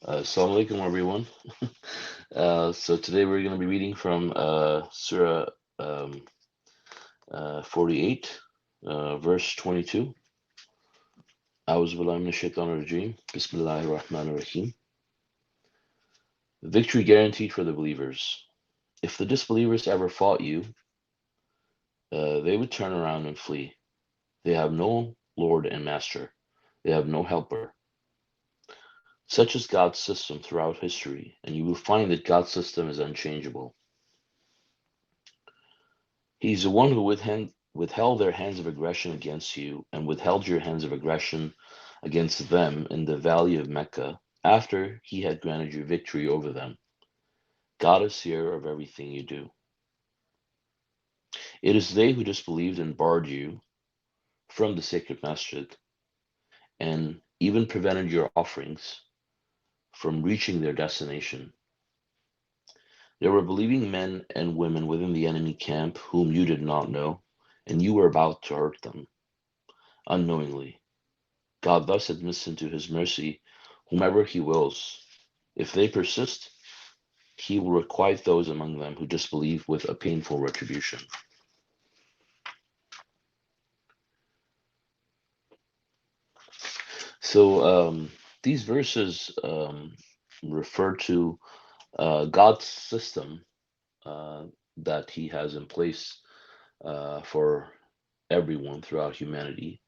Assalamu alaikum, everyone. So today we're going to be reading from Surah um, 48, verse 22. A'udhu billahi minash shaitanir rajim. Bismillahir rahmanir rahim. Victory guaranteed for the believers. If the disbelievers ever fought you, they would turn around and flee. They have no Lord and Master. They have no helper. Such is God's system throughout history, and you will find that God's system is unchangeable. He's the one who withheld their hands of aggression against you and withheld your hands of aggression against them in the valley of Mecca after he had granted you victory over them. God is seer of everything you do. It is they who disbelieved and barred you from the sacred masjid and even prevented your offerings from reaching their destination. There were believing men and women within the enemy camp whom you did not know, and you were about to hurt them unknowingly. God thus admits into his mercy whomever he wills. If they persist, he will requite those among them who disbelieve with a painful retribution. So these verses refer to God's system that he has in place for everyone throughout humanity.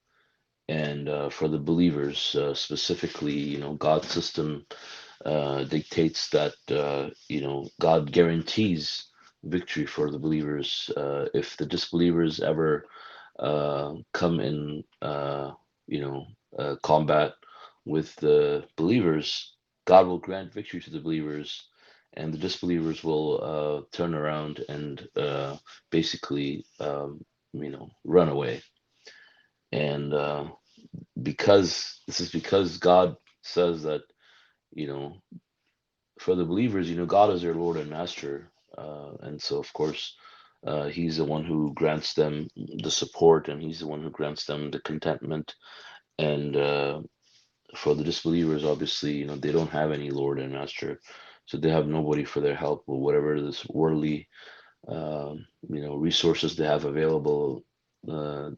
And for the believers, specifically, God's system dictates that God guarantees victory for the believers. If the disbelievers ever come in combat with the believers, God will grant victory to the believers, and the disbelievers will turn around and basically run away. And because God says that, you know for the believers, God is their Lord and Master, and so of course, He's the one who grants them the support, and He's the one who grants them the contentment. And for the disbelievers, obviously, they don't have any Lord and Master, so they have nobody for their help or whatever this worldly, resources they have available, uh,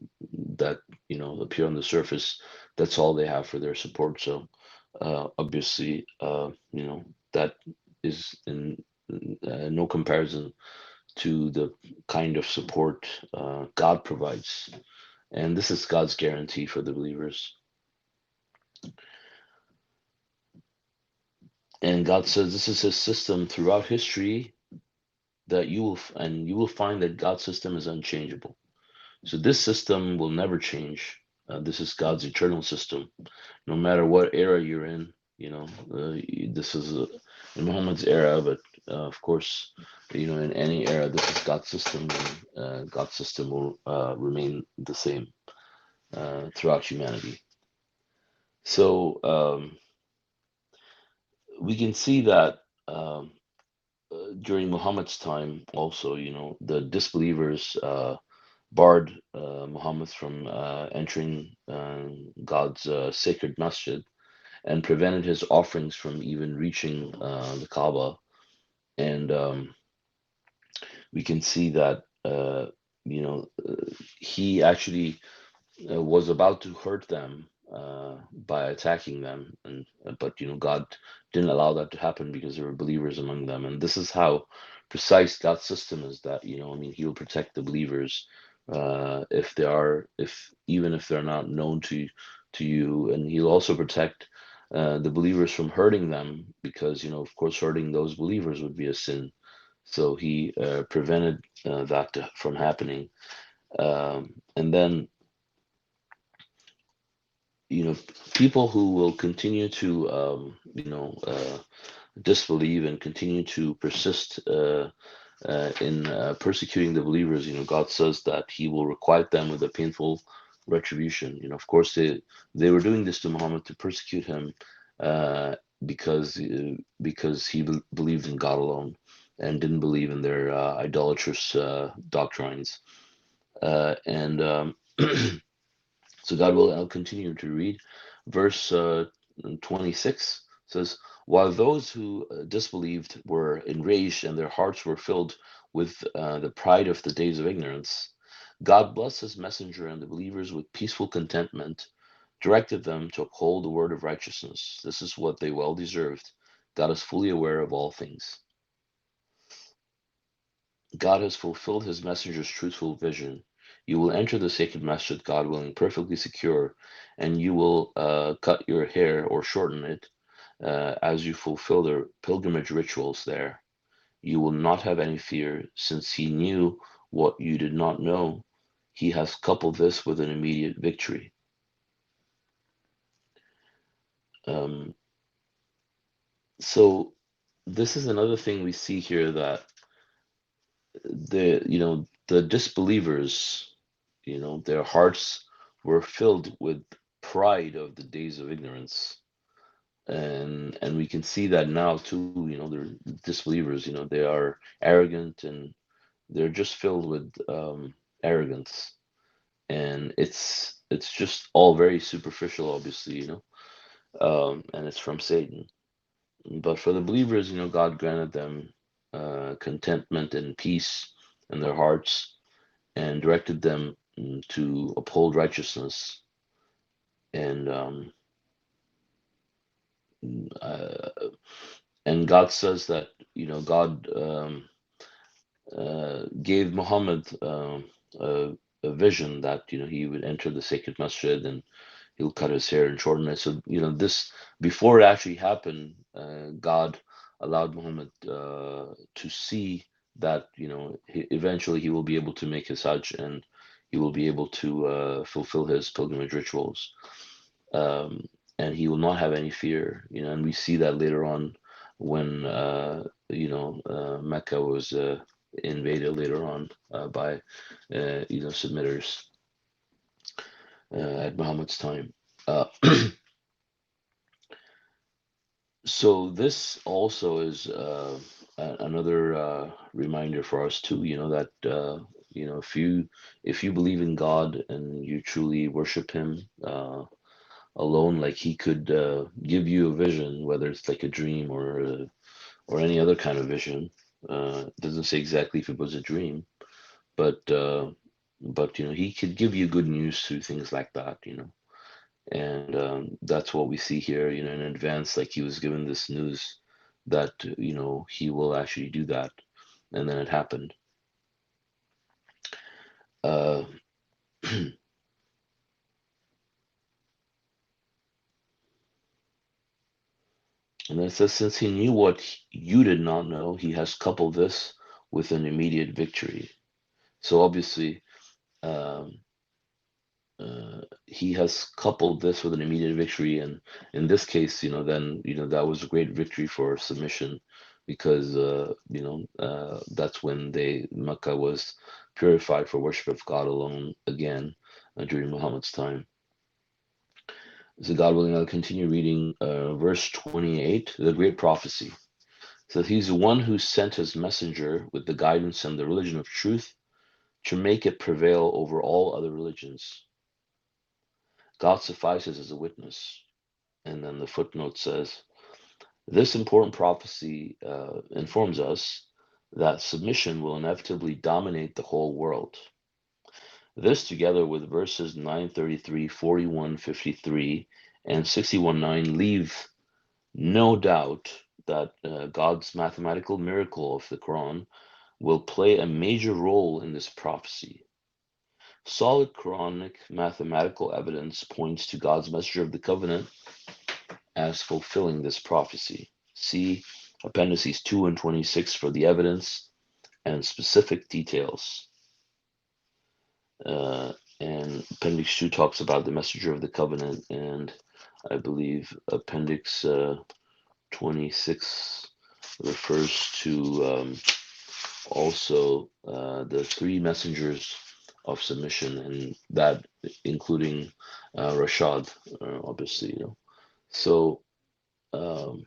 that appear on the surface. That's all they have for their support. So obviously, that is in no comparison to the kind of support God provides. And this is God's guarantee for the believers. And God says this is His system throughout history, that you will find that God's system is unchangeable. So this system will never change. This is God's eternal system. No matter what era you're in, this is in Muhammad's era, but of course, in any era, this is God's system, and God's system will remain the same throughout humanity. So we can see that during Muhammad's time, also, the disbelievers barred Muhammad from entering God's sacred masjid, and prevented his offerings from even reaching the Kaaba. And we can see that he actually was about to hurt them by attacking them, and but God didn't allow that to happen because there were believers among them. And this is how precise God's system is, that He will protect the believers if they are, if even if they're not known to you, and He'll also protect the believers from hurting them, because of course, hurting those believers would be a sin. So He prevented that from happening. And then you know people who will continue to disbelieve and continue to persist in persecuting the believers, God says that He will requite them with a painful retribution. Of course, they were doing this to Muhammad to persecute him, uh, because he believed in God alone and didn't believe in their idolatrous doctrines. And So God will. I'll continue to read. Verse 26 says, While those who disbelieved were enraged and their hearts were filled with the pride of the days of ignorance, God blessed his messenger and the believers with peaceful contentment, directed them to uphold the word of righteousness. This is what they well deserved. God is fully aware of all things. God has fulfilled his messenger's truthful vision. You will enter the sacred masjid, God willing, perfectly secure, and you will cut your hair or shorten it as you fulfill the pilgrimage rituals there. You will not have any fear, since he knew what you did not know. He has coupled this with an immediate victory. Um, so this is another thing we see here, that the disbelievers, their hearts were filled with pride of the days of ignorance, and we can see that now too. They're disbelievers. They are arrogant, and they're just filled with arrogance, and it's just all very superficial, obviously. And it's from Satan. But for the believers, God granted them contentment and peace in their hearts, and directed them to uphold righteousness. And uh, and God says that God gave Muhammad a vision that he would enter the sacred masjid, and he'll cut his hair and shorten it. So this, before it actually happened, God allowed Muhammad to see that eventually he will be able to make his Hajj, and he will be able to fulfill his pilgrimage rituals, um, and he will not have any fear. And we see that later on when Mecca was invaded later on by submitters at Muhammad's time. Uh, so this also is another reminder for us too. That if you believe in God and you truly worship Him alone, like He could give you a vision, whether it's like a dream or any other kind of vision. It doesn't say exactly if it was a dream, but He could give you good news through things like that. And that's what we see here, in advance. Like he was given this news that he will actually do that, and then it happened. uh, and then it says, since he knew what you did not know, he has coupled this with an immediate victory. So obviously, um, he has coupled this with an immediate victory, and in this case, then that was a great victory for submission, because that's when Mecca was purified for worship of God alone again during Muhammad's time. So God willing, I'll continue reading verse 28, the great prophecy. So he's the one who sent his messenger with the guidance and the religion of truth to make it prevail over all other religions. God suffices as a witness. And then the footnote says, this important prophecy informs us that submission will inevitably dominate the whole world. This, together with verses 933, 41, 53, and 61:9, leave no doubt that God's mathematical miracle of the Quran will play a major role in this prophecy. Solid Quranic mathematical evidence points to God's messenger of the covenant as fulfilling this prophecy. See Appendices 2 and 26 for the evidence and specific details. And Appendix 2 talks about the messenger of the covenant, and I believe Appendix 26 refers to also the three messengers of submission, and that including Rashad, obviously. So um,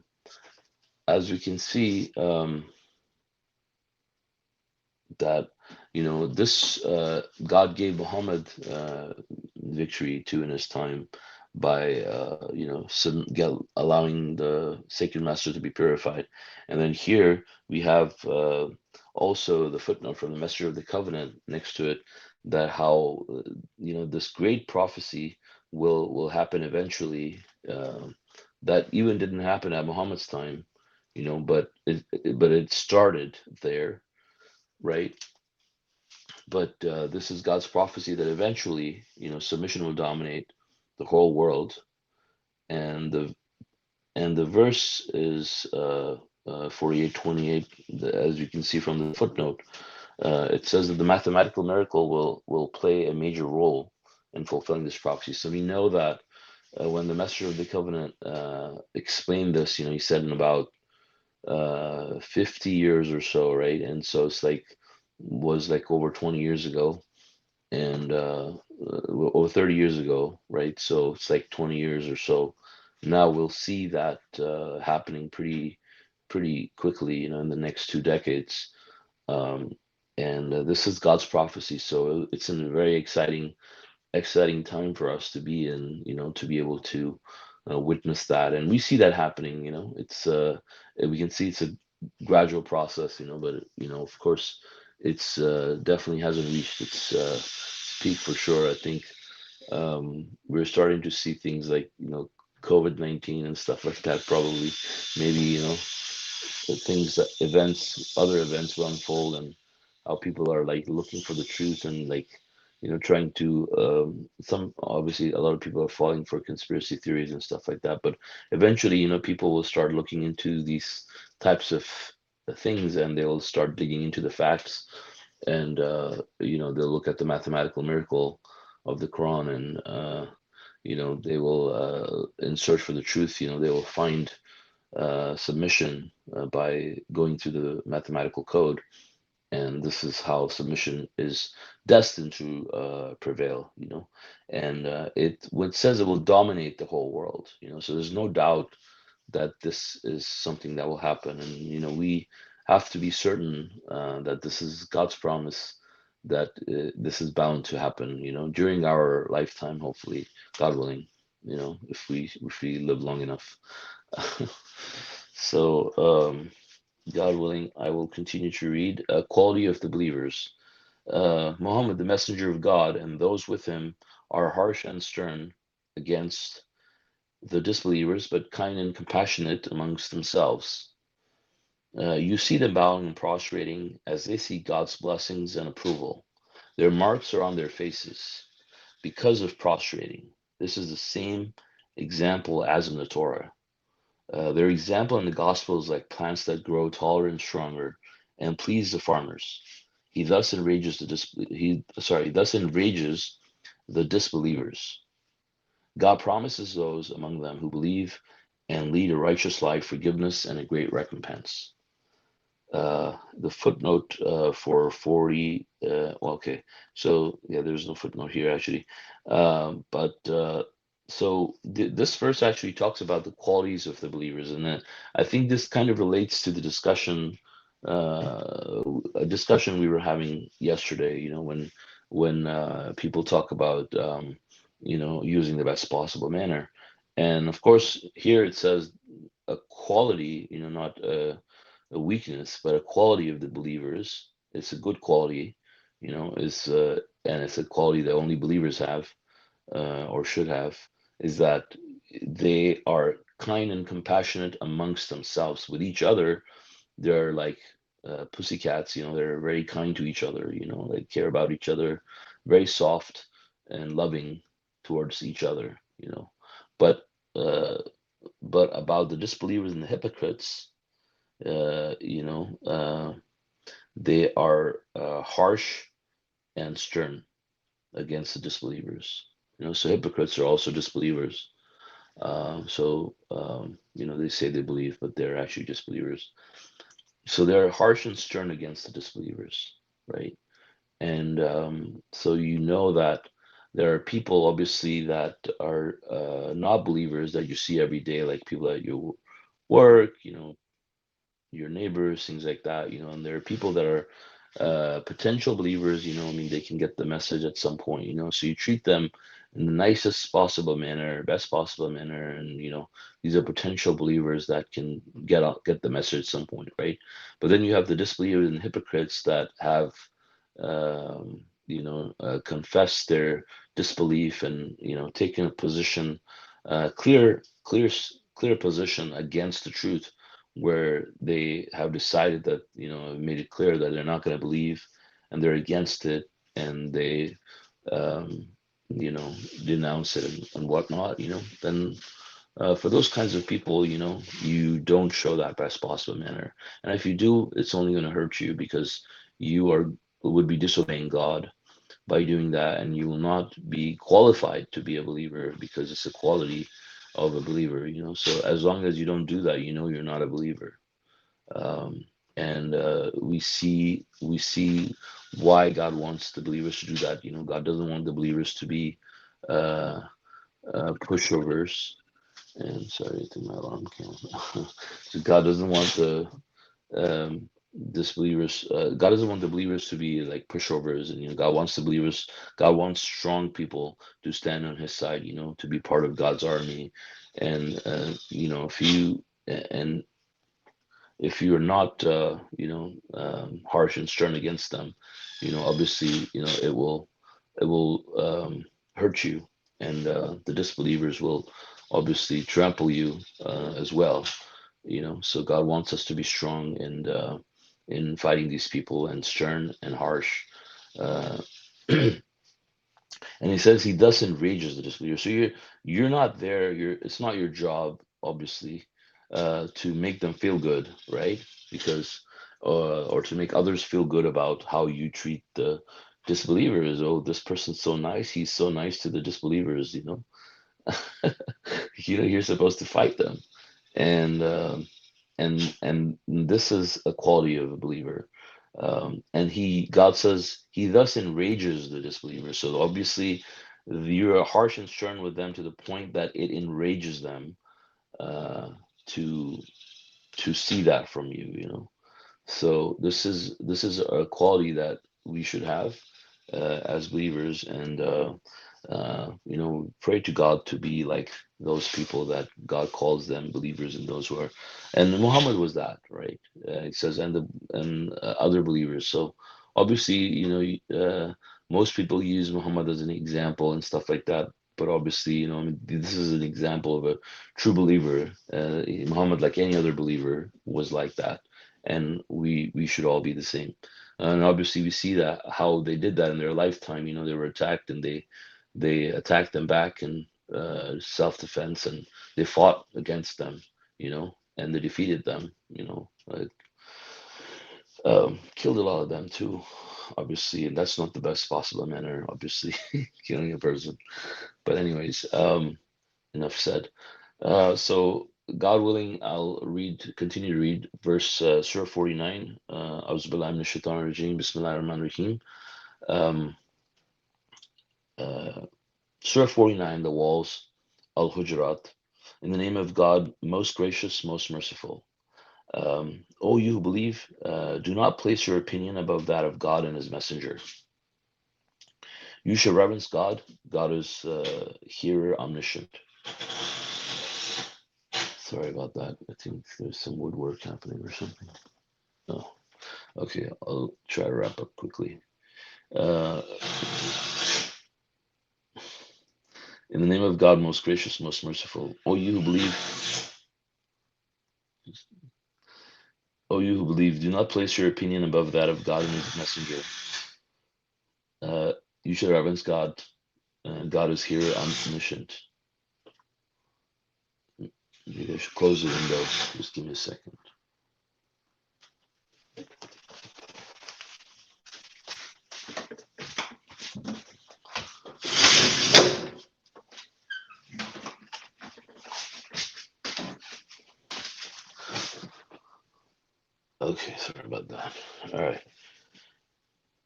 as we can see, that this God gave Muhammad victory too in his time, allowing the sacred master to be purified. And then here we have also the footnote from the messenger of the covenant next to it, that how this great prophecy will happen eventually, that even didn't happen at Muhammad's time, but it started there, right? But this is God's prophecy that eventually, submission will dominate the whole world. And the verse is 48:28, as you can see from the footnote. It says that the mathematical miracle will play a major role in fulfilling this prophecy. So we know that when the messenger of the covenant explained this, he said in about 50 years or so, right? And so it's was like over 20 years ago, and over 30 years ago, right? So it's like 20 years or so. Now we'll see that happening pretty quickly, in the next 2 decades. Um, and this is God's prophecy, so it's in a very exciting time for us to be in, to be able to witness that. And we see that happening. It's we can see it's a gradual process, but of course it's definitely hasn't reached its peak for sure. I think we're starting to see things like COVID-19 and stuff like that, probably. Maybe the things that other events will unfold, and how people are like looking for the truth, and like trying to some obviously a lot of people are falling for conspiracy theories and stuff like that, but eventually people will start looking into these types of things, and they'll start digging into the facts, and they'll look at the mathematical miracle of the Quran, and they will in search for the truth, they will find submission by going through the mathematical code. And this is how submission is destined to prevail, and it says it will dominate the whole world, so there's no doubt that this is something that will happen. And we have to be certain that this is God's promise, that this is bound to happen, during our lifetime, hopefully, God willing, if we live long enough. So, God willing, I will continue to read. Quality of the believers. Muhammad, the messenger of God, and those with him are harsh and stern against the disbelievers, but kind and compassionate amongst themselves. You see them bowing and prostrating as they seek God's blessings and approval. Their marks are on their faces because of prostrating. This is the same example as in the Torah. Their example in the gospel is like plants that grow taller and stronger and please the farmers. He thus enrages the disbelievers. God promises those among them who believe and lead a righteous life forgiveness and a great recompense. The footnote for 40, okay, so yeah, there's no footnote here actually, but so this verse actually talks about the qualities of the believers, and then I think this kind of relates to the discussion, a discussion we were having yesterday. When people talk about using the best possible manner, and of course here it says a quality, not a weakness, but a quality of the believers. It's a good quality, is and it's a quality that only believers have, or should have, is that they are kind and compassionate amongst themselves. With each other, they're like pussycats, they're very kind to each other, they care about each other, very soft and loving towards each other, But uh, but about the disbelievers and the hypocrites, uh, you know, uh, they are harsh and stern against the disbelievers. So hypocrites are also disbelievers. They say they believe, but they're actually disbelievers. So they're harsh and stern against the disbelievers, right? And so that there are people, obviously, that are not believers that you see every day, like people at your work, your neighbors, things like that, and there are people that are potential believers, I mean, they can get the message at some point, so you treat them in the nicest possible manner, best possible manner, and these are potential believers that can get the message at some point, right? But then you have the disbelievers and hypocrites that have confessed their disbelief and taken a position, clear position against the truth, where they have decided that made it clear that they're not going to believe and they're against it, and they um, denounce it and whatnot, then for those kinds of people, you don't show that best possible manner. And if you do, it's only going to hurt you, because you would be disobeying God by doing that, and you will not be qualified to be a believer, because it's a quality of a believer. So as long as you don't do that, you're not a believer. um, and we see why God wants the believers to do that. God doesn't want the believers to be uh, pushovers. And sorry, I think my alarm came. So God doesn't want the disbelievers. God doesn't want the believers to be like pushovers, and God wants the believers. God wants strong people to stand on His side. To be part of God's army, and and if you're not harsh and stern against them, obviously it will hurt you, and the disbelievers will obviously trample you as well. So God wants us to be strong and in fighting these people, and stern and harsh. uh, and He says He thus enrages the disbeliever. So you're not there. It's not your job, obviously, to make them feel good, right? Because or to make others feel good about how you treat the disbelievers. Oh, this person's so nice. He's so nice to the disbelievers. You're supposed to fight them, and and this is a quality of a believer. And God says He thus enrages the disbeliever. So obviously, you're harsh and stern with them to the point that it enrages them uh, to see that from you. So this is a quality that we should have as believers, and pray to God to be like those people that God calls them believers, and those who are, and Muhammad was that, right? It says, and other believers. So obviously, most people use Muhammad as an example and stuff like that. But obviously, I mean, this is an example of a true believer. Muhammad, like any other believer, was like that, and we should all be the same. And obviously, we see that how they did that in their lifetime. They were attacked, and they attacked them back in self-defense, and they fought against them, and they defeated them, killed a lot of them too, obviously, and that's not the best possible manner, obviously, killing a person. But anyways, enough said. So God willing, I'll continue to read verse Surah 49. A'udhu billahi minash shaitanir rajim. Bismillahir Rahmanir Rahim. Um, uh, Surah 49, the walls, Al-Hujurat. In the name of God, most gracious, most merciful. O you who believe, do not place your opinion above that of God and His Messenger. You should reverence God. God is hearer, omniscient. Sorry about that. I think there's some woodwork happening or something. Oh, okay. I'll try to wrap up quickly. Uh, in the name of God, most gracious, most merciful. O you who believe, do not place your opinion above that of God and His Messenger. You should reverence God. God is here, omniscient. Maybe I should close the window. Just give me a second. Okay, sorry about that. All right.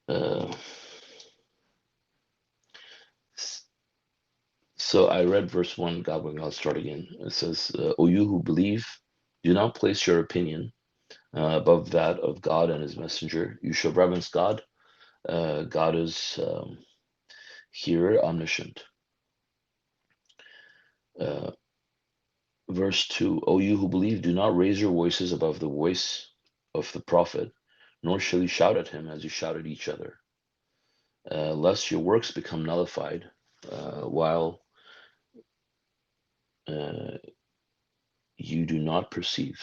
Uh, so I read verse 1, God willing, I'll start again. It says, O you who believe, do not place your opinion above that of God and His Messenger. You shall reverence God. God is hearer, omniscient. Uh, Verse 2, O you who believe, do not raise your voices above the voice of the prophet, nor shall you shout at him as you shout at each other, lest your works become nullified while uh, you do not perceive.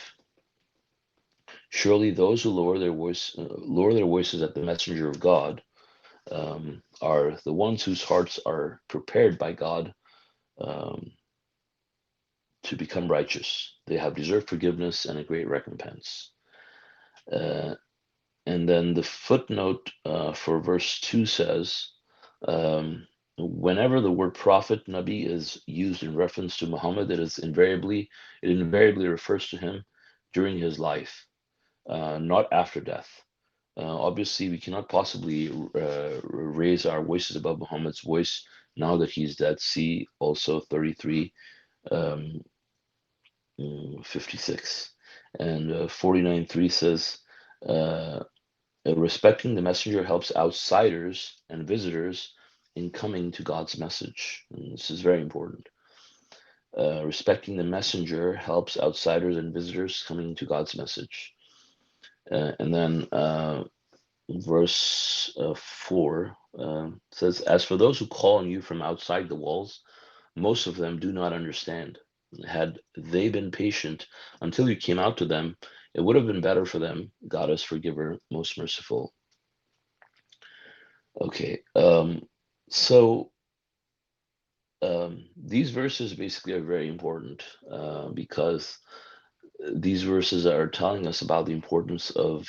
Surely those who lower their voices at the messenger of God are the ones whose hearts are prepared by God um, to become righteous. They have deserved forgiveness and a great recompense. Uh, and then the footnote for verse 2 says, whenever the word prophet, Nabi, is used in reference to Muhammad, it invariably refers to him during his life, not after death. Obviously, we cannot possibly raise our voices above Muhammad's voice now that he's dead. See also 33, 56. And 49:3 says, respecting the messenger helps outsiders and visitors in coming to God's message. And this is very important. Respecting the messenger helps outsiders and visitors coming to God's message. And then verse 4 says, as for those who call on you from outside the walls, most of them do not understand. Had they been patient until you came out to them, it would have been better for them. God is forgiver, most merciful. Okay, so these verses basically are very important because these verses are telling us about the importance of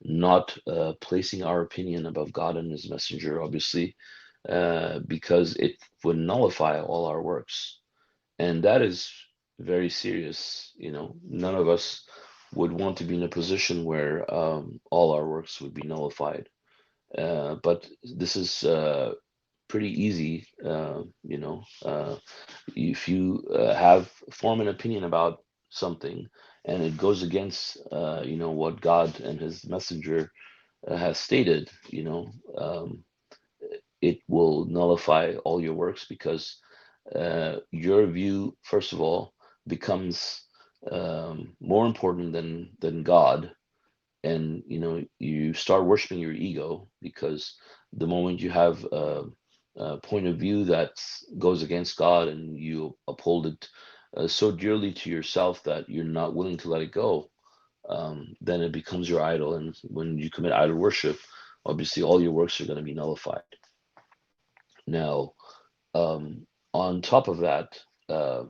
not placing our opinion above God and His messenger, obviously, because it would nullify all our works. And that is very serious. You know, none of us would want to be in a position where all our works would be nullified. But this is pretty easy, if you form an opinion about something and it goes against, what God and His messenger has stated, it will nullify all your works because your view, first of all, becomes more important than God, and you start worshiping your ego because the moment you have a point of view that goes against God and you uphold it so dearly to yourself that you're not willing to let it go, then it becomes your idol. And when you commit idol worship, obviously all your works are going to be nullified. Now, on top of that, uh,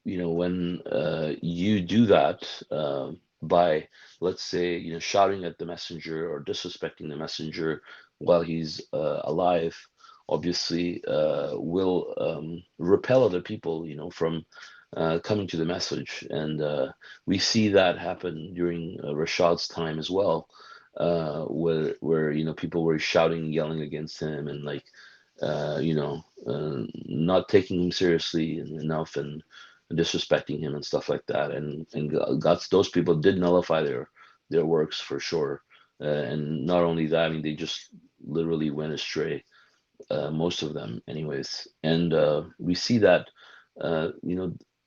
when you do that by, let's say, shouting at the messenger or disrespecting the messenger while he's alive, obviously will repel other people, from coming to the message. And we see that happen during Rashad's time as well, where people were shouting, yelling against him, and like not taking him seriously enough and disrespecting him and stuff like that. And God's, those people did nullify their works for sure. And not only that, I mean, they just literally went astray, most of them, anyways. And we see that,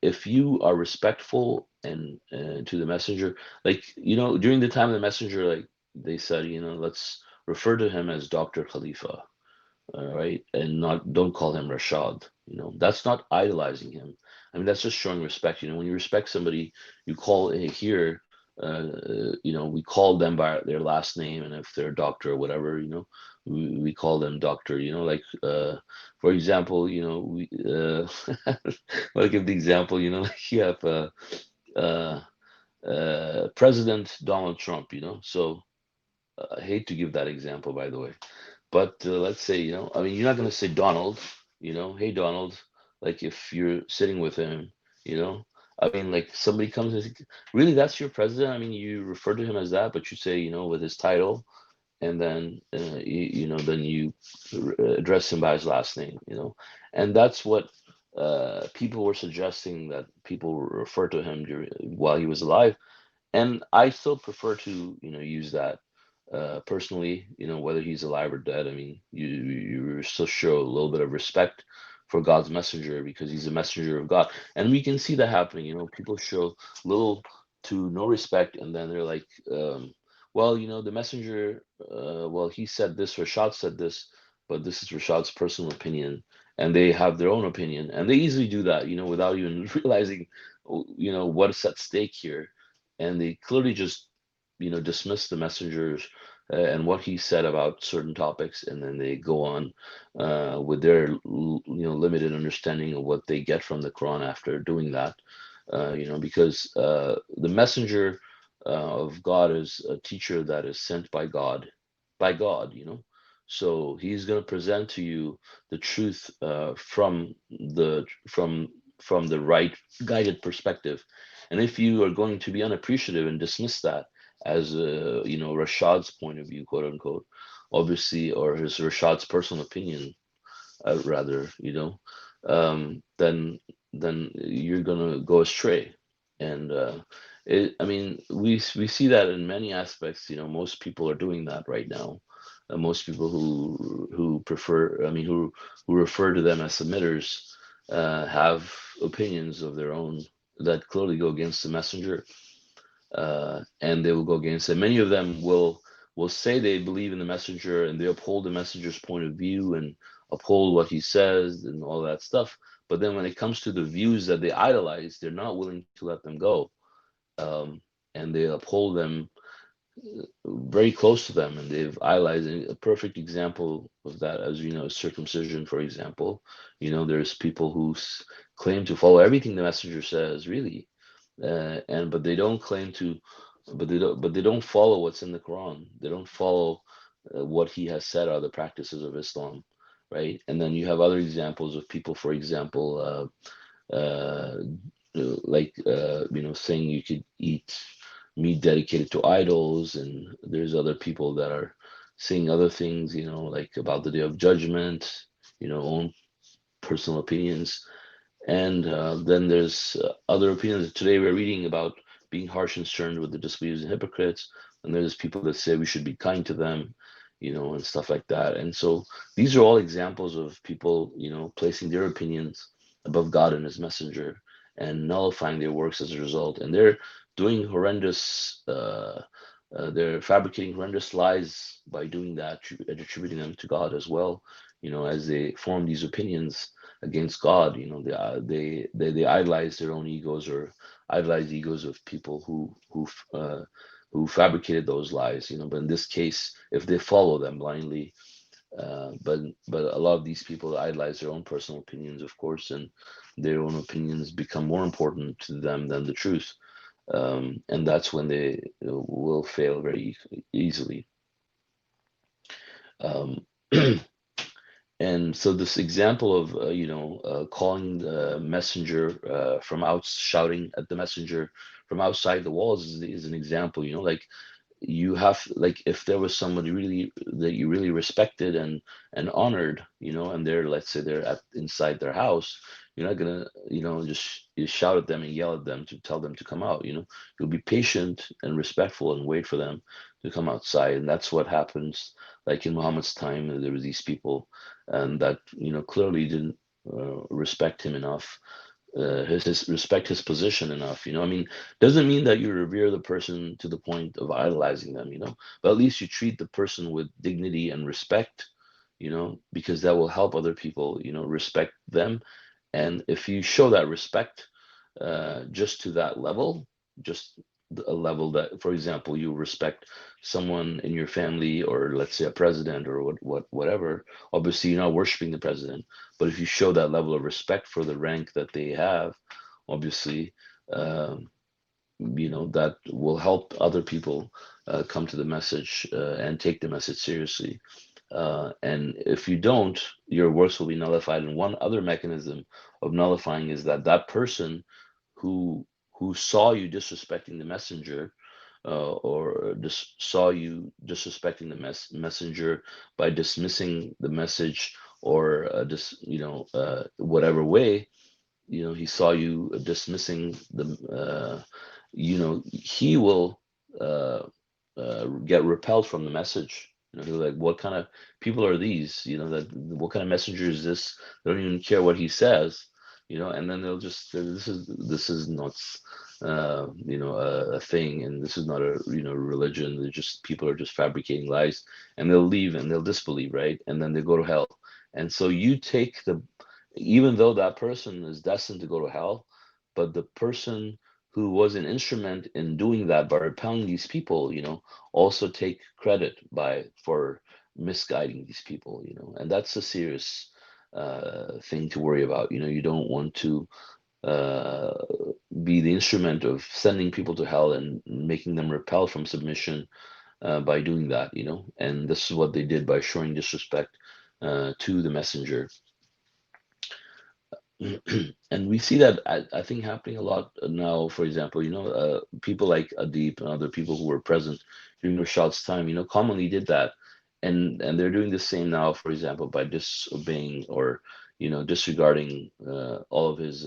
if you are respectful and to the messenger, like during the time of the messenger, like they said, let's refer to him as Dr. Khalifa, all right, and not don't call him Rashad. That's not idolizing him. I mean, that's just showing respect. When you respect somebody, you call here. We call them by their last name, and if they're a doctor or whatever, we call them doctor. Like for example, we I'll give the example. Like you have uh, President Donald Trump. So I hate to give that example, by the way. But let's say, I mean, you're not going to say Donald, hey, Donald, like if you're sitting with him, you know, I mean, like somebody comes and says, really, that's your president? I mean, you refer to him as that, but you say, with his title, and then, then you address him by his last name, and that's what people were suggesting that people refer to him while he was alive. And I still prefer to, use that personally, whether he's alive or dead. I mean, you still show a little bit of respect for God's messenger because he's a messenger of God. And we can see that happening. People show little to no respect, and then they're like, well, the messenger, well, he said this, Rashad said this, but this is Rashad's personal opinion, and they have their own opinion, and they easily do that, without even realizing, what's at stake here, and they clearly just, dismiss the messengers and what he said about certain topics, and then they go on with their, limited understanding of what they get from the Quran after doing that, because the messenger of God is a teacher that is sent by God. So he's going to present to you the truth from the right guided perspective. And if you are going to be unappreciative and dismiss that as Rashad's point of view, quote unquote, obviously, or his Rashad's personal opinion, rather, then you're gonna go astray. And I mean, we see that in many aspects. Most people are doing that right now. Most people who prefer, I mean, who refer to them as submitters, have opinions of their own that clearly go against the messenger, and they will go against it. Many of them will say they believe in the messenger and they uphold the messenger's point of view and uphold what he says and all that stuff. But then when it comes to the views that they idolize, they're not willing to let them go, and they uphold them very close to them, and they've idolized. A perfect example of that, as you know, is circumcision, for example. There's people who claim to follow everything the messenger says, really, but they don't claim to, but they don't follow what's in the Quran. They don't follow what he has said are the practices of Islam, right? And then you have other examples of people, for example, like saying you could eat meat dedicated to idols, and there's other people that are saying other things, like about the Day of Judgment, own personal opinions. And then there's other opinions. Today we're reading about being harsh and stern with the disbelievers and hypocrites. And there's people that say we should be kind to them, and stuff like that. And so these are all examples of people, placing their opinions above God and his messenger and nullifying their works as a result. And they're doing horrendous, they're fabricating horrendous lies by doing that, attributing them to God as well, as they form these opinions against God. They idolize their own egos, or idolize the egos of people who fabricated those lies. But in this case, if they follow them blindly, but a lot of these people idolize their own personal opinions, of course, and their own opinions become more important to them than the truth, and that's when they will fail very easily. Um, And so this example of calling the messenger from out, shouting at the messenger from outside the walls is an example. Like you have, like, if there was somebody really that you really respected and honored, and they're, let's say they're inside their house, you're not gonna just you shout at them and yell at them to tell them to come out. You'll be patient and respectful and wait for them to come outside. And that's what happens. Like in Muhammad's time, there were these people and that clearly didn't respect him enough, his respect his position enough. I mean, doesn't mean that you revere the person to the point of idolizing them, but at least you treat the person with dignity and respect, because that will help other people respect them. And if you show that respect just to that level, just a level that, for example, you respect someone in your family, or let's say a president, or whatever. Obviously, you're not worshiping the president, but if you show that level of respect for the rank that they have, obviously, that will help other people come to the message and take the message seriously. And if you don't, your works will be nullified. And one other mechanism of nullifying is that that person who saw you disrespecting the messenger, or just saw you disrespecting the messenger by dismissing the message, or just whatever way, he saw you dismissing the he will get repelled from the message. You know, they're like, what kind of people are these? You know, that what kind of messenger is this? They don't even care what he says, you know, and then they'll just say, this is not you know, a thing, and this is not a, you know, religion. They're just, people are just fabricating lies, and they'll leave and they'll disbelieve, right? And then they go to hell. And so you take the, even though that person is destined to go to hell, but the person who was an instrument in doing that by repelling these people, you know, also take credit by for misguiding these people, you know, and that's a serious thing to worry about. You know, you don't want to uh, be the instrument of sending people to hell and making them repel from submission by doing that, you know. And this is what they did by showing disrespect to the messenger. And we see that, I think, happening a lot now. For example, you know, people like Adib and other people who were present during Rashad's time, you know, commonly did that, and they're doing the same now. For example, by disobeying or, you know, disregarding all of his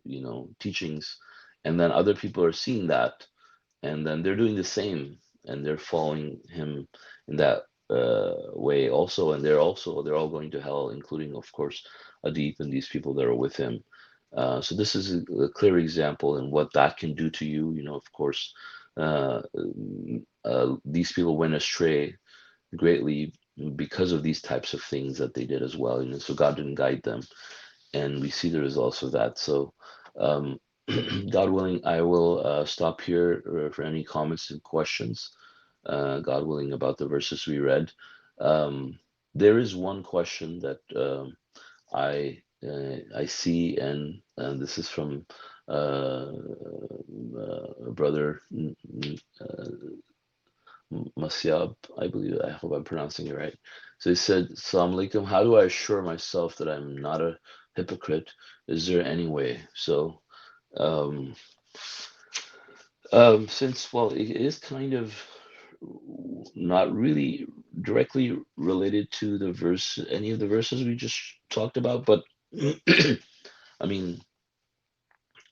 you know, teachings, and then other people are seeing that, and then they're doing the same, and they're following him in that way also, and they're all going to hell, including, of course, Adib and these people that are with him. So this is a clear example in what that can do to you. You know, of course, uh, these people went astray greatly because of these types of things that they did as well. You know, so God didn't guide them, and we see the results of that. So, um, God willing, I will stop here for any comments and questions. God willing, about the verses we read. Um, there is one question that I see, and this is from brother Masyab, I believe. I hope I'm pronouncing it right. So he said, "Salāmun Alaykum. How do I assure myself that I'm not a hypocrite? Is there any way?" So, um, since, well, it is kind of not really directly related to the verse, any of the verses we just talked about, but I mean,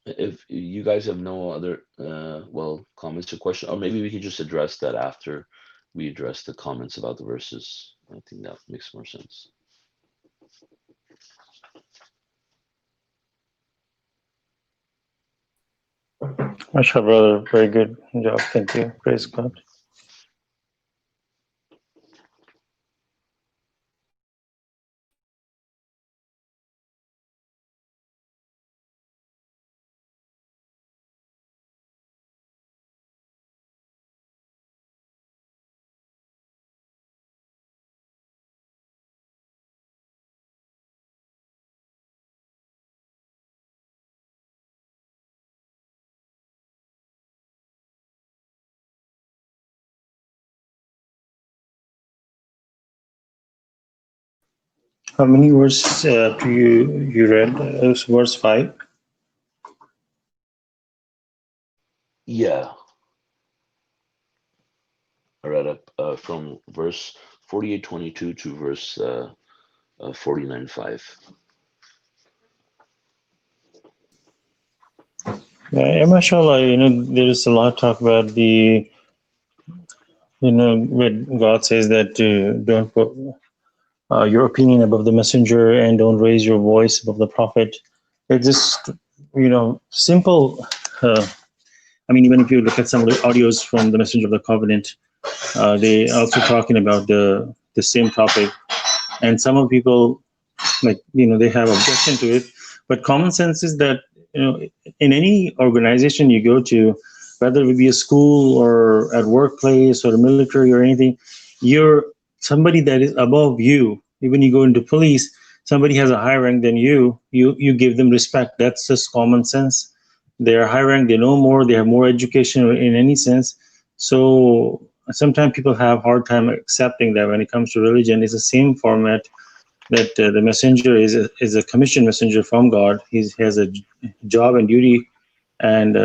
if you guys have no other well, comments or questions, or maybe we can just address that after we address the comments about the verses. I think that makes more sense. Masha Allah, brother, very good job. Thank you. Praise God. How many verses do you read? Verse 5. Yeah, I read up from verse 48:22 to verse 49:5. Yeah, Masha Allah, you know, there is a lot of talk about the, you know, when God says that don't put your opinion above the messenger and don't raise your voice above the prophet. It's just, you know, simple. I mean, even if you look at some of the audios from the Messenger of the Covenant, they also talking about the same topic. And some of people, like, you know, they have objection to it. But common sense is that, you know, in any organization you go to, whether it be a school or at workplace or military or anything, you're somebody that is above you. Even you go into police, somebody has a higher rank than you give them respect. That's just common sense. They're high rank, they know more, they have more education in any sense. So sometimes people have hard time accepting that when it comes to religion. It's the same format that the messenger is a commissioned messenger from God. He has a job and duty, and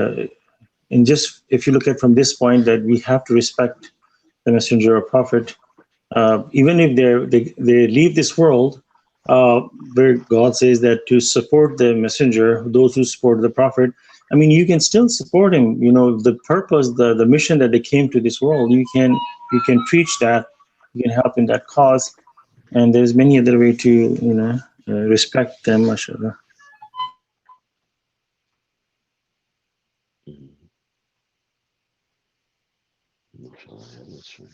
just if you look at from this point that we have to respect the messenger or prophet, even if they leave this world, where God says that to support the messenger, those who support the prophet. I mean, you can still support him. You know, the purpose, the mission that they came to this world, you can preach that, you can help in that cause. And there's many other way to respect them, mashallah. Mhm. Mashallah, yeah, that's right.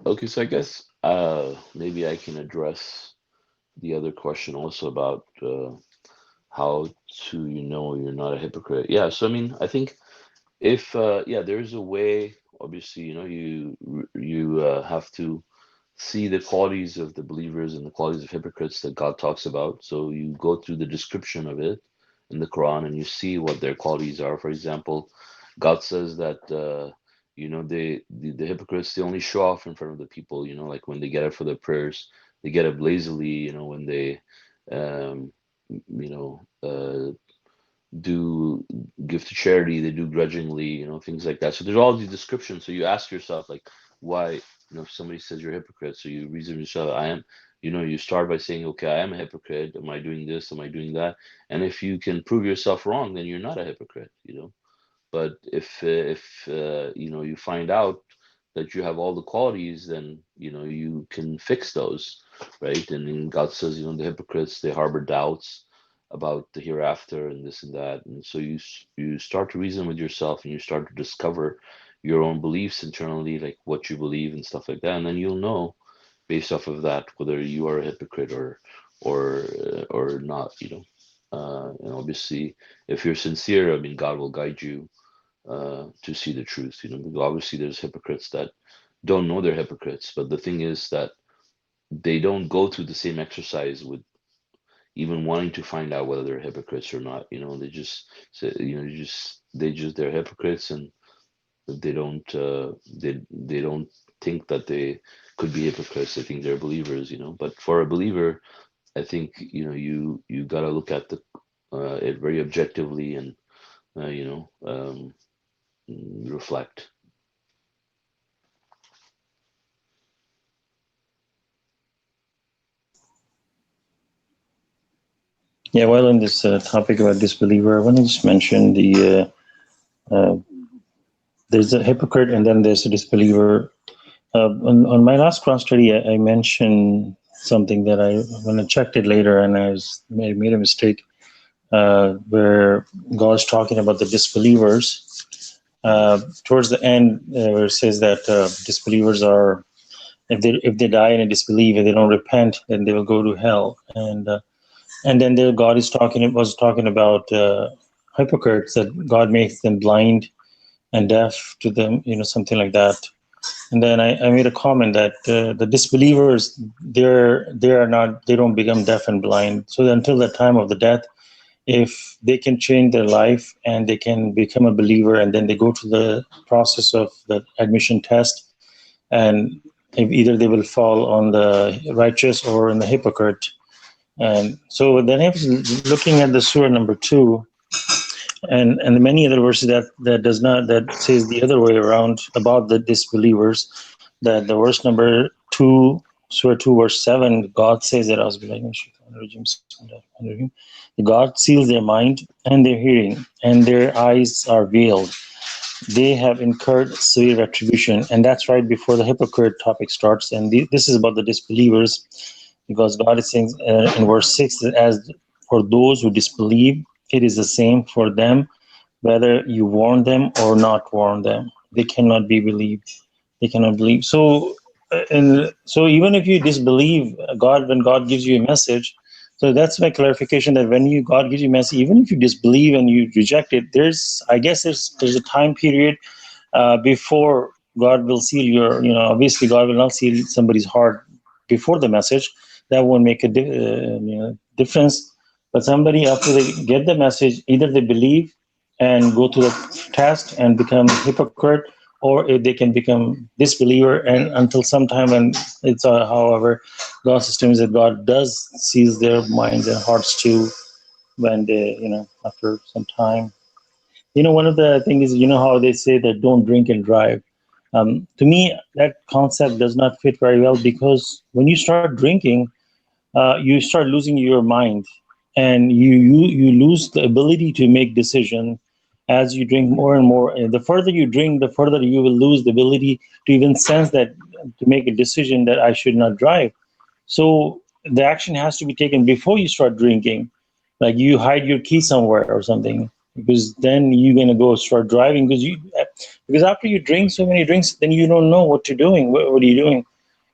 Okay, so I guess maybe I can address the other question also about how to you're not a hypocrite. Yeah, so I mean, I think if yeah, there's a way. Obviously, you have to see the qualities of the believers and the qualities of hypocrites that God talks about. So you go through the description of it in the Quran and you see what their qualities are. For example, God says that the hypocrites, they only show off in front of the people. Like when they get up for their prayers, they get up lazily. When they um, you know do give to charity, they do grudgingly, things like that. So there's all these descriptions. So you ask yourself, like, why, if somebody says you're a hypocrite, so you reason yourself, I am, you start by saying, okay, I am a hypocrite. Am I doing this? Am I doing that? And if you can prove yourself wrong, then you're not a hypocrite. But if you find out that you have all the qualities, then you can fix those, right? And then God says, the hypocrites, they harbor doubts about the hereafter and this and that, and so you start to reason with yourself and you start to discover your own beliefs internally, like what you believe and stuff like that, and then you'll know based off of that whether you are a hypocrite or not. And obviously, if you're sincere, I mean, God will guide you to see the truth. Because obviously there's hypocrites that don't know they're hypocrites, but the thing is that they don't go through the same exercise with even wanting to find out whether they're hypocrites or not. They just say, they're hypocrites, and they don't think that they could be hypocrites. They think they're believers. But for a believer, I think you got to look at the it very objectively and reflect. Yeah, while on this topic about disbeliever, I want to just mention there's a hypocrite and then there's a disbeliever. On my last cross study, I mentioned something that when I checked it later, and made a mistake, where God's talking about the disbelievers. Towards the end, where it says that disbelievers are, if they die and disbelieve and they don't repent, then they will go to hell. And then there God was talking about hypocrites, that God makes them blind and deaf to them, something like that. And then I made a comment that the disbelievers, they don't become deaf and blind. So until the time of the death, if they can change their life and they can become a believer, and then they go to the process of the admission test, and if either they will fall on the righteous or in the hypocrite. And so then I was looking at the surah number 2, and many other verses that says the other way around about the disbelievers. That the verse number 2, surah 2, verse 7, God says that God seals their mind and their hearing, and their eyes are veiled. They have incurred severe retribution. And that's right before the hypocrite topic starts. And this is about the disbelievers, because God is saying in verse 6 that as for those who disbelieve, it is the same for them, whether you warn them or not warn them. They cannot be believed. They cannot believe. So even if you disbelieve God, when God gives you a message, so that's my clarification, that when God gives you a message, even if you disbelieve and you reject it, there's a time period before God will seal obviously God will not seal somebody's heart before the message. That won't make a difference. But somebody, after they get the message, either they believe and go to the test and become hypocrite, or if they can become disbeliever, and until some time, and it's however God's system is that God does seal their minds and hearts too, when they after some time. One of the things is, how they say that don't drink and drive. To me, that concept does not fit very well, because when you start drinking, you start losing your mind, and you lose the ability to make decision, as you drink more and more, the further you drink, the further you will lose the ability to even sense that, to make a decision that I should not drive. So the action has to be taken before you start drinking. Like you hide your key somewhere or something, because then you're gonna go start driving. Because after you drink so many drinks, then you don't know what you're doing. What are you doing?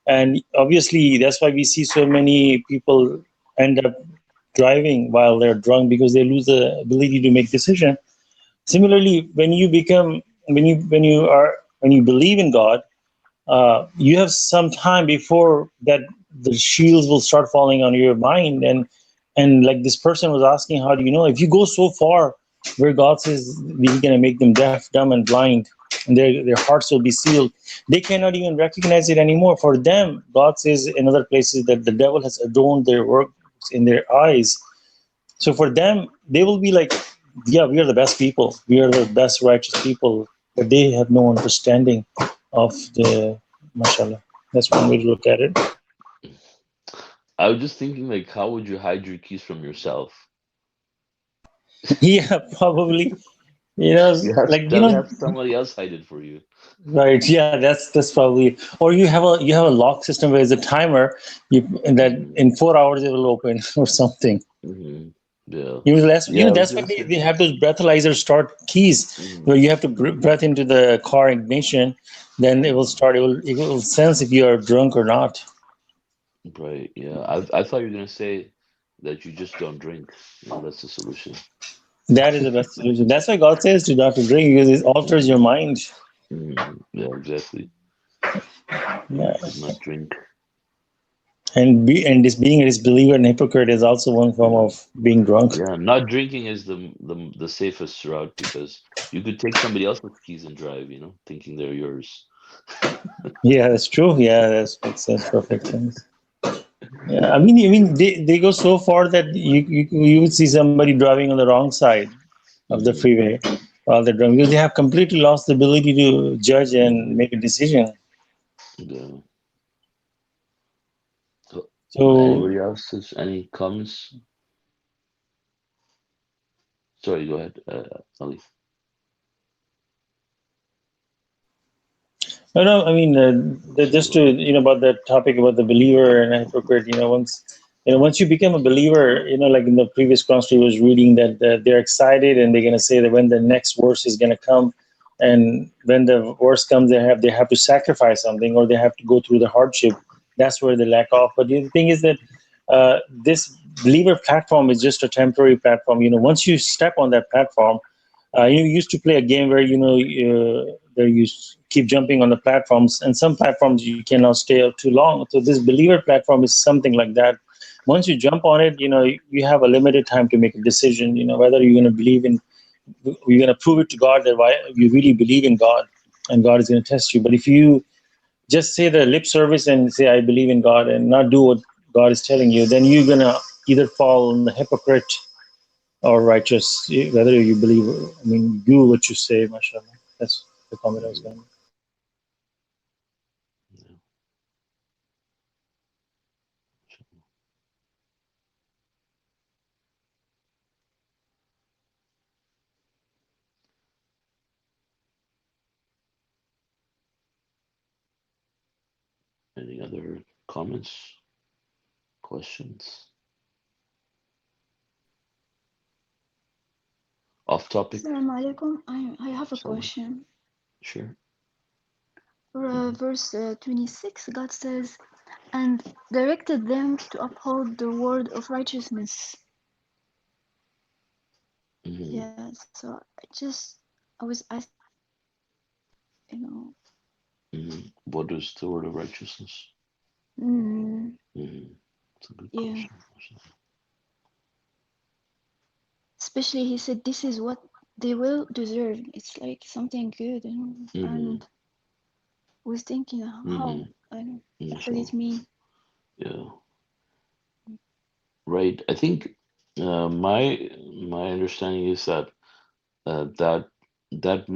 And obviously, that's why we see so many people end up driving while they're drunk, because they lose the ability to make decision. Similarly, when you believe in God, you have some time before that the shields will start falling on your mind. And like this person was asking, how do you know? If you go so far where God says we're going to make them deaf, dumb, and blind, and their hearts will be sealed, they cannot even recognize it anymore. For them, God says in other places that the devil has adorned their works in their eyes. So for them, they will be like, yeah, we are the best people, we are the best righteous people, but they have no understanding of the mashallah. That's one way to look at it. I was just thinking, like, how would you hide your keys from yourself? Yeah, probably. You know, You have like, to have somebody else hide it for you. right? Yeah, that's probably. Or you have a lock system where there's a timer, that Mm-hmm. in 4 hours it will open or something. Mm-hmm. Yeah. You Yeah, know I was that's why gonna they say. have those breathalyzer start keys, where Mm-hmm. you have to breath into the car ignition, then it will Mm-hmm. start. It will sense if you are drunk or not. Right. Yeah. I thought you were gonna say that you just don't drink. That's the solution. That is the best solution. That's why God says to not to drink, because it alters your Mm-hmm. mind. Mm-hmm. Yeah, exactly. You Yeah. should not drink. And this being a disbeliever and hypocrite is also one form Mm-hmm. of being drunk. Yeah, not drinking is the safest route because you could take somebody else's keys and drive, thinking they're yours. Yeah, that's true. Yeah, that makes sense. Perfect sense. Yeah, I mean, they go so far that you would see somebody driving on the wrong side of the Hmm. freeway while they're drunk, because they have completely lost the ability to judge and Hmm. make a decision. Yeah. So, So anybody else has any comments? Sorry, go ahead, Ali. no, no. I mean, Sorry, just go to ahead. about that topic about the believer and a hypocrite. Once you become a believer, like in the previous class, we was reading that they're excited and they're gonna say that when the next verse is gonna come, and when the verse comes, they have to sacrifice something, or they have to go through the hardship. That's where they lack off. But the thing is that this believer platform is just a temporary platform. Once you step on that platform, you used to play a game where where you keep jumping on the platforms, and some platforms you cannot stay up too long. So this believer platform is something like that. Once you jump on it, you have a limited time to make a decision. Whether you're going to you're going to prove it to God that why you really believe in God, and God is going to test you. But if you just say the lip service and say I believe in God and not do what God is telling you, then you're going to either fall in the hypocrite or righteous, whether you believe, I mean, do what you say, mashallah. That's the comment I was Hmm. going to make. Yeah. Any other comments, questions? Off topic? Assalamu alaikum. I have a Someone? question. Sure. Verse 26, God says, and directed them to uphold the word of righteousness. Mm-hmm. Yeah, so I was asking, you know, Mm-hmm. What is the word of righteousness? mm, Mm-hmm. It's a good yeah, question. especially he said this is what they will deserve. It's like something good. Mm-hmm. And was thinking, how, Mm-hmm. I don't know, what does So, it mean? yeah, right. I think my understanding is that that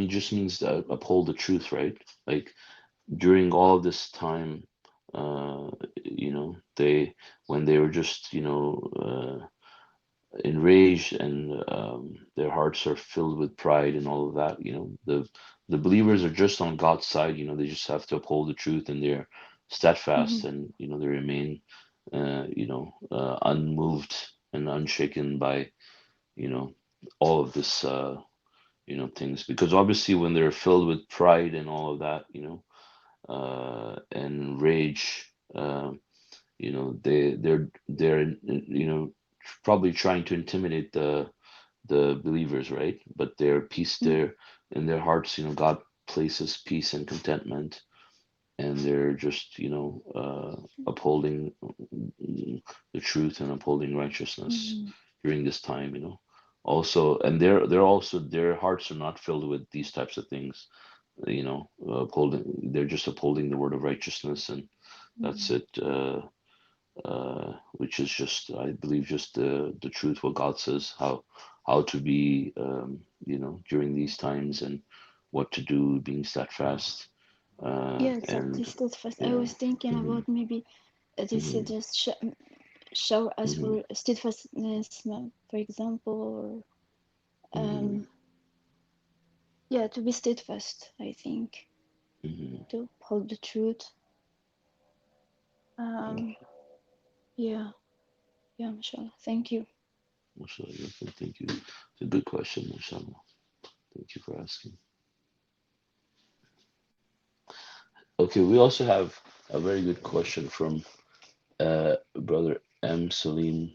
just means that uphold the truth, right? Like during all of this time, they when they were just enraged, and their hearts are filled with pride and all of that. The believers are just on God's side. They just have to uphold the truth, and they're steadfast, Mhm. and they remain unmoved and unshaken by you know all of this things, because obviously when they're filled with pride and all of that, and rage, they're probably trying to intimidate the believers, right? But their peace, Mhm. there in their hearts, God places peace and contentment, and they're just upholding the truth and upholding righteousness Mhm. during this time. Also, and their hearts are not filled with these types of things. They're just upholding the word of righteousness, and that's Mhm. it. Which is just, I believe, just the truth, what God says, how to be, during these times, and what to do, being steadfast, Yeah, and exactly. Steadfast. I yeah. was thinking Hmm. about maybe this Hmm. just shower us Hmm. for steadfastness, for example, or Hmm. yeah, to be steadfast. I think Hmm. to hold the truth. Um, yeah, yeah, mashallah. Thank you. Mashallah, okay, thank you. It's a good question, Mashallah. Thank you for asking. Okay, we also have a very good question from brother M. Salim,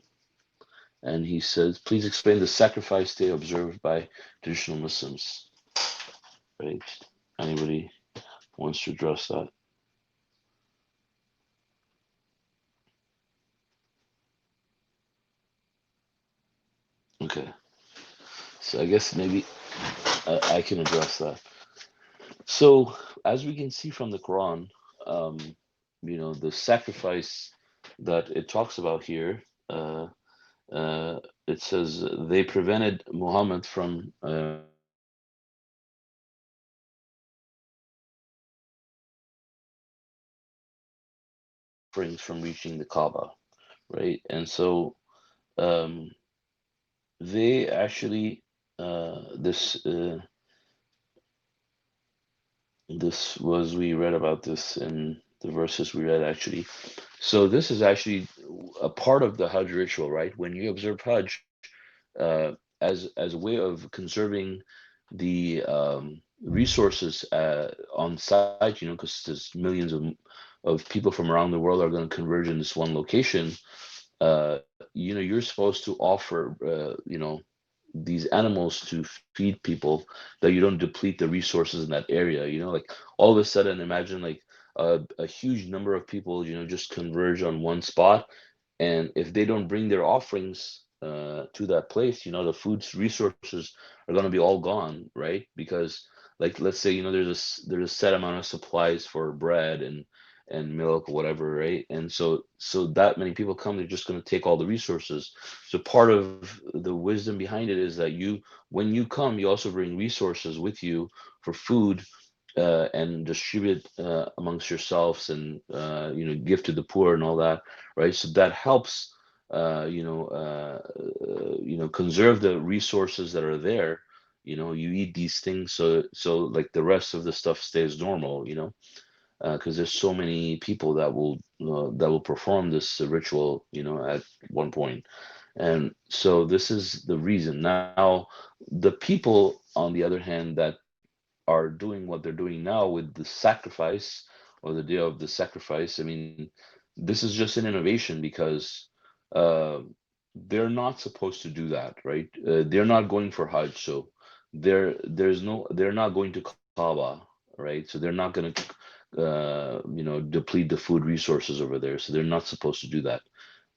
and he says, please explain the sacrifice day observed by traditional Muslims. Right? Anybody wants to address that? Okay, so I guess maybe I can address that. So, as we can see from the Quran, the sacrifice that it talks about here, uh, it says they prevented Muhammad from offerings from reaching the Kaaba, right? And so um, they actually this was, we read about this in the verses we read actually. So this is actually a part of the Hajj ritual, right? When you observe Hajj, as a way of conserving the resources on site, because there's millions of people from around the world are going to converge in this one location. You're supposed to offer, these animals to feed people, that you don't deplete the resources in that area. Like all of a sudden, imagine like a huge number of people, just converge on one spot, and if they don't bring their offerings to that place, the food's resources are going to be all gone, right? Because, like, let's say, there's a set amount of supplies for bread and milk or whatever, right? And so that many people come, they're just going to take all the resources. So part of the wisdom behind it is that when you come, you also bring resources with you for food, and distribute amongst yourselves, and give to the poor and all that, right? So that helps, conserve the resources that are there. You eat these things, so like the rest of the stuff stays normal, because there's so many people that will perform this ritual, at one point. And so this is the reason. Now, the people, on the other hand, that are doing what they're doing now with the sacrifice, or the day of the sacrifice, I mean, this is just an innovation, because uh, they're not supposed to do that, right? They're not going for Hajj, so they're not going to Kaaba, right? So they're not going to deplete the food resources over there, so they're not supposed to do that.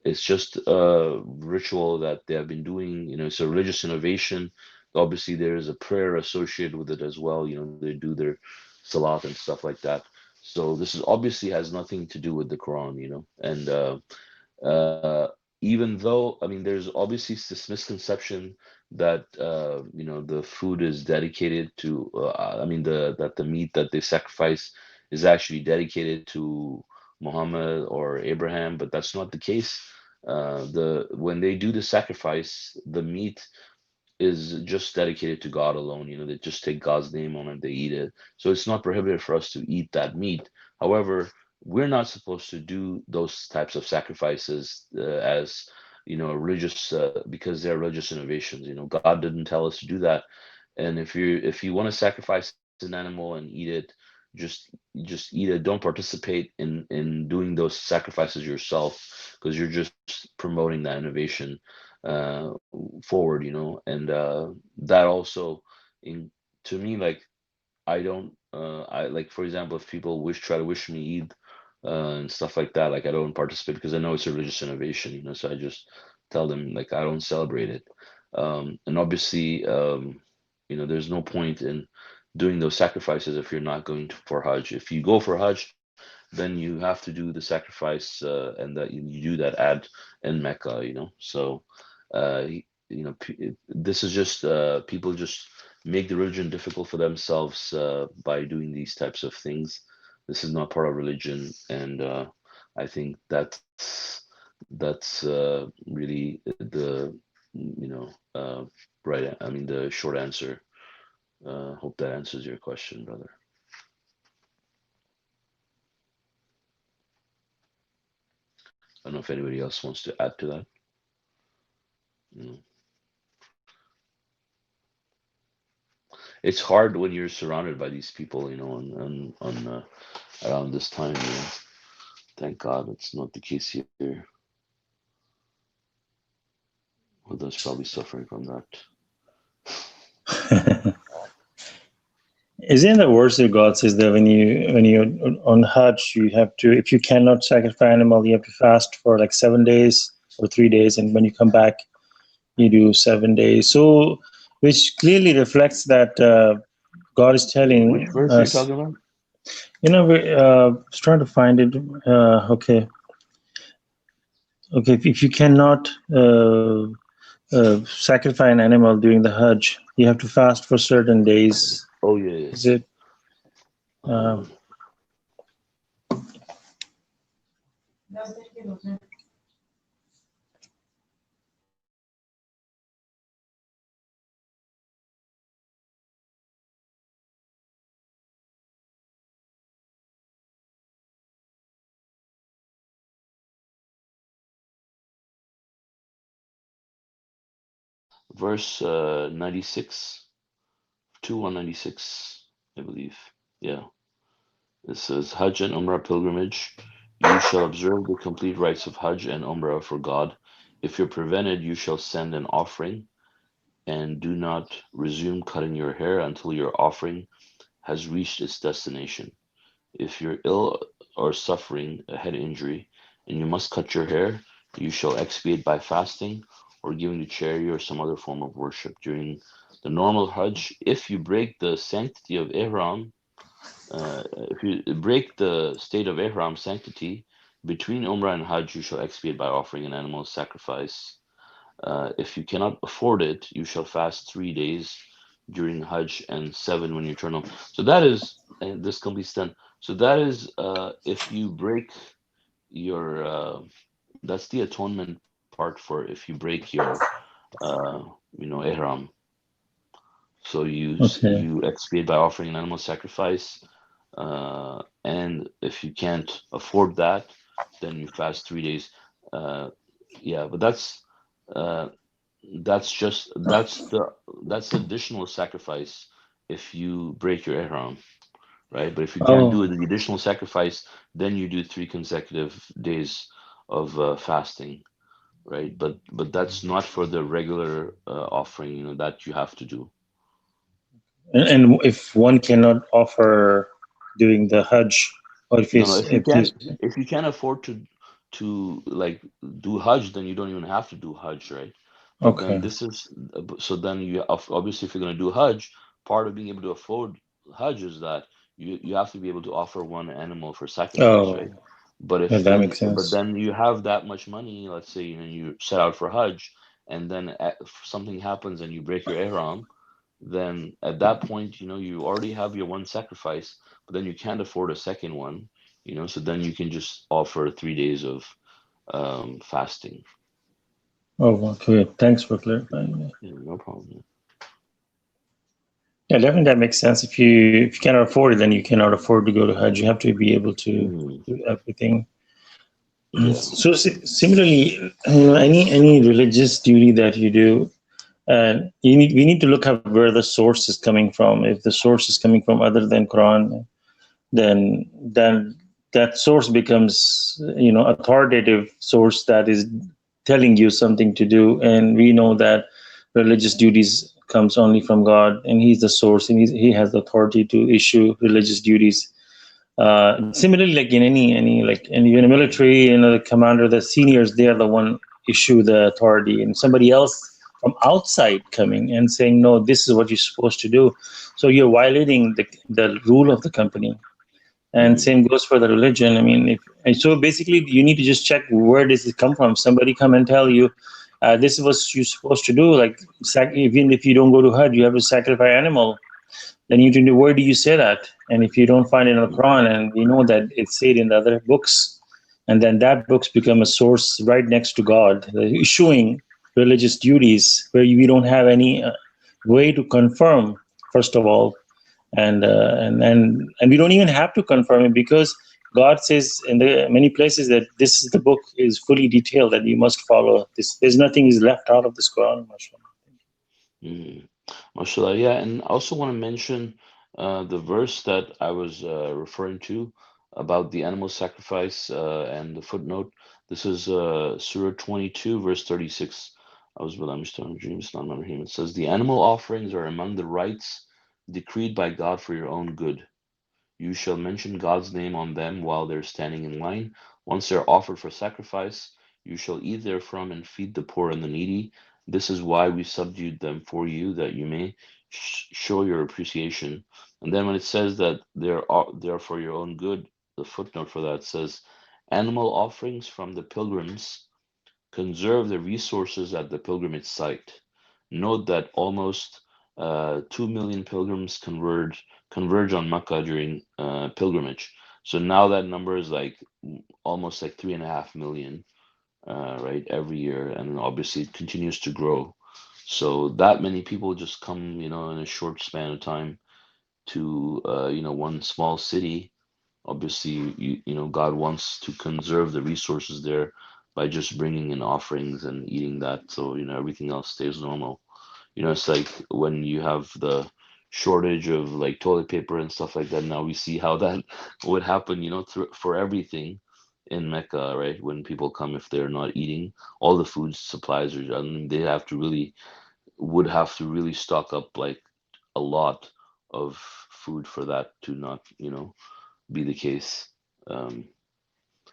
It's just a ritual that they have been doing. It's a religious innovation. Obviously, there is a prayer associated with it as well. They do their salat and stuff like that. So this is obviously has nothing to do with the Quran, and uh, even though, I mean, there's obviously this misconception that the food is dedicated to, I mean, the meat that they sacrifice is actually dedicated to Muhammad or Abraham, but that's not the case. When they do the sacrifice, the meat is just dedicated to God alone. They just take God's name on it, they eat it. So it's not prohibited for us to eat that meat. However, we're not supposed to do those types of sacrifices as religious, because they're religious innovations. God didn't tell us to do that. And if you want to sacrifice an animal and eat it, just eat it. Don't participate in doing those sacrifices yourself, because you're just promoting that innovation forward, and that also, in to me, like, I don't I like, for example, if people try to wish me Eid and stuff like that, like, I don't participate because I know it's a religious innovation, so I just tell them, like, I don't celebrate it. And obviously, there's no point in doing those sacrifices if you're not going for Hajj. If you go for Hajj, then you have to do the sacrifice, and that you do that at in Mecca, So, this is just people just make the religion difficult for themselves by doing these types of things. This is not part of religion, and I think that's really the right. I mean, the short answer. Hope that answers your question, brother. I don't know if anybody else wants to add to that. You know, it's hard when you're surrounded by these people, on around this time. Thank God it's not the case here. Others probably suffering from that. Isn't the verse that God says that when you on Hajj, you have to, if you cannot sacrifice animal, you have to fast for like 7 days or 3 days, and when you come back, you do 7 days. So, which clearly reflects that God is Which telling verse are you us. talking about? We was trying to find it. Okay. If you cannot sacrifice an animal during the Hajj, you have to fast for certain days. Oh, yeah, Is it? yeah. Verse 96 to 196, I believe. Yeah. It says, Hajj and Umrah pilgrimage. You shall observe the complete rites of Hajj and Umrah for God. If you're prevented, you shall send an offering, and do not resume cutting your hair until your offering has reached its destination. If you're ill or suffering a head injury, and you must cut your hair, you shall expiate by fasting or giving to charity or some other form of worship. During the normal Hajj, if you break the sanctity of Ihram, if you break the state of Ihram sanctity between Umrah and Hajj, you shall expiate by offering an animal sacrifice. If you cannot afford it, you shall fast 3 days during Hajj and 7 when you return home. So that is, and this completes 10. So that is, if you break your, that's the atonement part for if you break your, ihram. So Okay. you expiate by offering an animal sacrifice, and if you can't afford that, then you fast 3 days. Uh, yeah, but uh, that's additional sacrifice if you break your ihram, right? But if you can't do Oh, the additional sacrifice, then you do 3 consecutive days of fasting, right? But that's not for the regular offering, that you have to do. and if one cannot offer during the Hajj, or if No, no. it's If you if can't, this. if you can't afford to like do Hajj, then you don't even have to do Hajj, right? But then Okay. this is so then you obviously, if you're going to do Hajj, part of being able to afford Hajj is that you have to be able to offer one animal for sacrifice, right? Oh, But yeah, if that then makes but sense. then you have that much money, let's say, you set out for Hajj, and then if something happens and you break your ihram, then at that point, you already have your one sacrifice, but then you can't afford a second one, so then you can just offer 3 days fasting. Oh, okay. Thanks for clarifying. Yeah, no problem. Yeah, definitely that makes sense. If you cannot afford it, then you cannot afford to go to Hajj. You have to be able to do everything. Yeah. So similarly, any religious duty that you do, we need to look at where the source is coming from. If the source is coming from other than Quran, then that source becomes authoritative source that is telling you something to do. And we know that religious duties comes only from God, and He's the source, and he has the authority to issue religious duties. Similarly, like in any like in even a military, the commander, the seniors, they are the one issue the authority, and somebody else from outside coming and saying, no, this is what you're supposed to do. So you're violating the rule of the company. And same goes for the religion. I mean, and so basically you need to just check, where does it come from? Somebody come and tell you, this is what you're supposed to do. Like, even if you don't go to Hajj, you have to sacrifice animal. Then you need to know, where do you say that? And if you don't find it in the Quran, and we know that it's said in the other books, and then that books become a source right next to God, issuing religious duties where we don't have any way to confirm, first of all. And we don't even have to confirm it, because God says in the many places that this is the book is fully detailed, that you must follow this. There's nothing is left out of this Quran. Masha Allah. Yeah, and I also want to mention the verse that I was referring to about the animal sacrifice and the footnote. This is Surah 22, verse 36. It says, the animal offerings are among the rights decreed by God for your own good. You shall mention God's name on them while they're standing in line. Once they're offered for sacrifice, you shall eat therefrom and feed the poor and the needy. This is why we subdued them for you, that you may show your appreciation. And then when it says that they're for your own good, the footnote for that says, animal offerings from the pilgrims conserve the resources at the pilgrimage site. Note that almost 2 million pilgrims converge on Mecca during pilgrimage. So now that number is like almost like 3.5 million, right, every year, and obviously it continues to grow. So that many people just come, in a short span of time to, one small city. Obviously, God wants to conserve the resources there by just bringing in offerings and eating that, so everything else stays normal. It's like when you have the shortage of like toilet paper and stuff like that. Now we see how that would happen, for everything in Mecca, right? When people come, if they're not eating, all the food supplies are, they would have to really stock up like a lot of food for that to not, be the case. Um,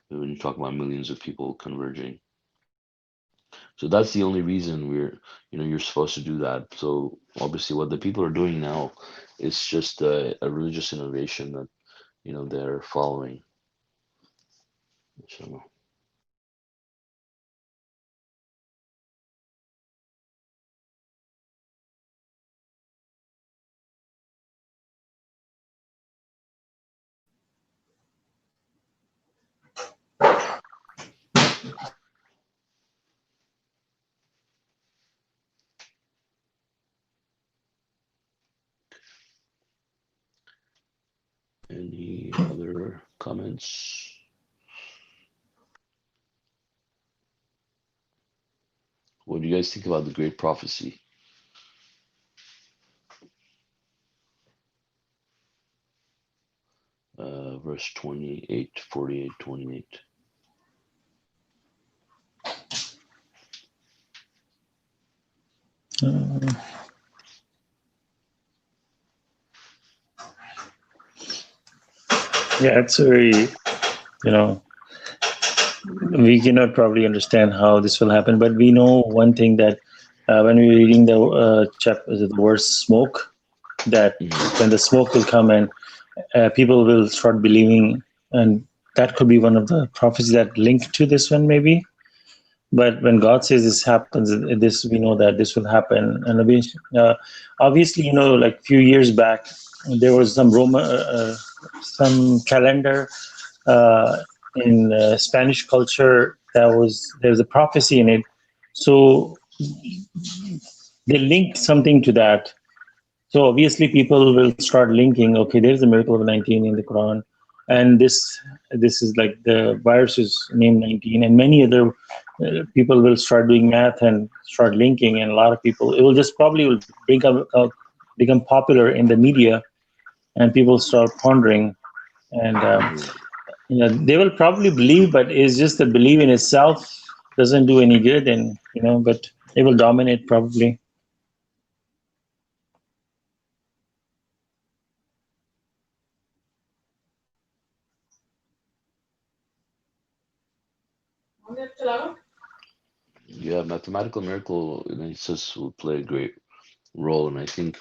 when you talk about millions of people converging. So that's the only reason you're supposed to do that. So obviously what the people are doing now is just a religious innovation that, they're following. So, any other comments? What do you guys think about the great prophecy? Verse 28, 48, 28. Yeah, it's very, we cannot probably understand how this will happen, but we know one thing, that when we're reading the the word smoke, that when the smoke will come, and people will start believing, and that could be one of the prophecies that link to this one, maybe. But when God says this happens, this we know that this will happen. And obviously, like a few years back, there was some some calendar in Spanish culture, there's a prophecy in it. So they linked something to that. So obviously people will start linking, okay, there's a miracle of 19 in the Quran, and this is like the virus is named 19, and many other people will start doing math and start linking, and a lot of people, it will just probably will become popular in the media, and people start pondering, and they will probably believe, but it's just the belief in itself doesn't do any good, and but it will dominate probably. Yeah, mathematical miracle in a sense will play a great role, and I think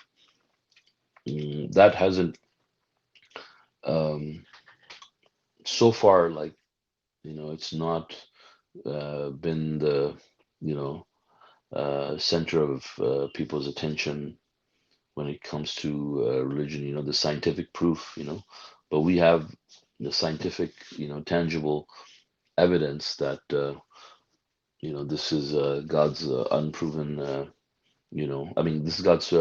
that hasn't um, so far, like it's not been the you know center of people's attention when it comes to religion. The scientific proof. But we have the scientific, tangible evidence that this is God's unproven. I mean, this is God's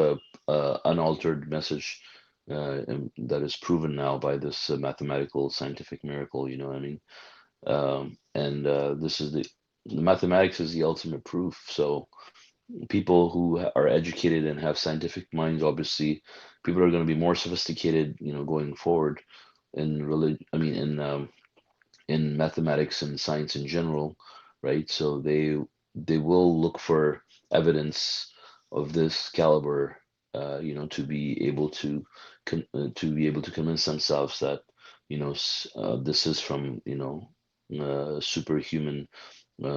unaltered message, and that is proven now by this mathematical scientific miracle. You know what I mean? And this is the mathematics is the ultimate proof. So people who are educated and have scientific minds, obviously, people are going to be more sophisticated, going forward in religion. I mean, in mathematics and science in general, right? So they will look for evidence of this caliber, to be able to convince themselves that this is from superhuman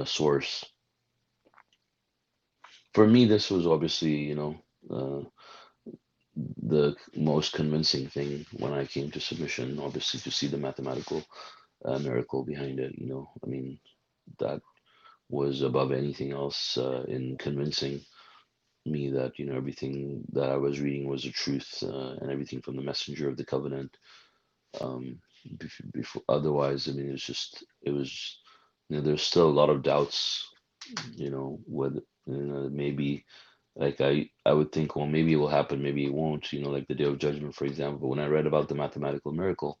source. For me, this was obviously the most convincing thing when I came to submission. Obviously, to see the mathematical miracle behind it. I mean, that was above anything else in convincing me that everything that I was reading was the truth, and everything from the messenger of the covenant. Um, before, otherwise, I mean, it was there's still a lot of doubts. Whether maybe, like, I would think, well, maybe it will happen, maybe it won't. Like the Day of Judgment, for example. When I read about the mathematical miracle,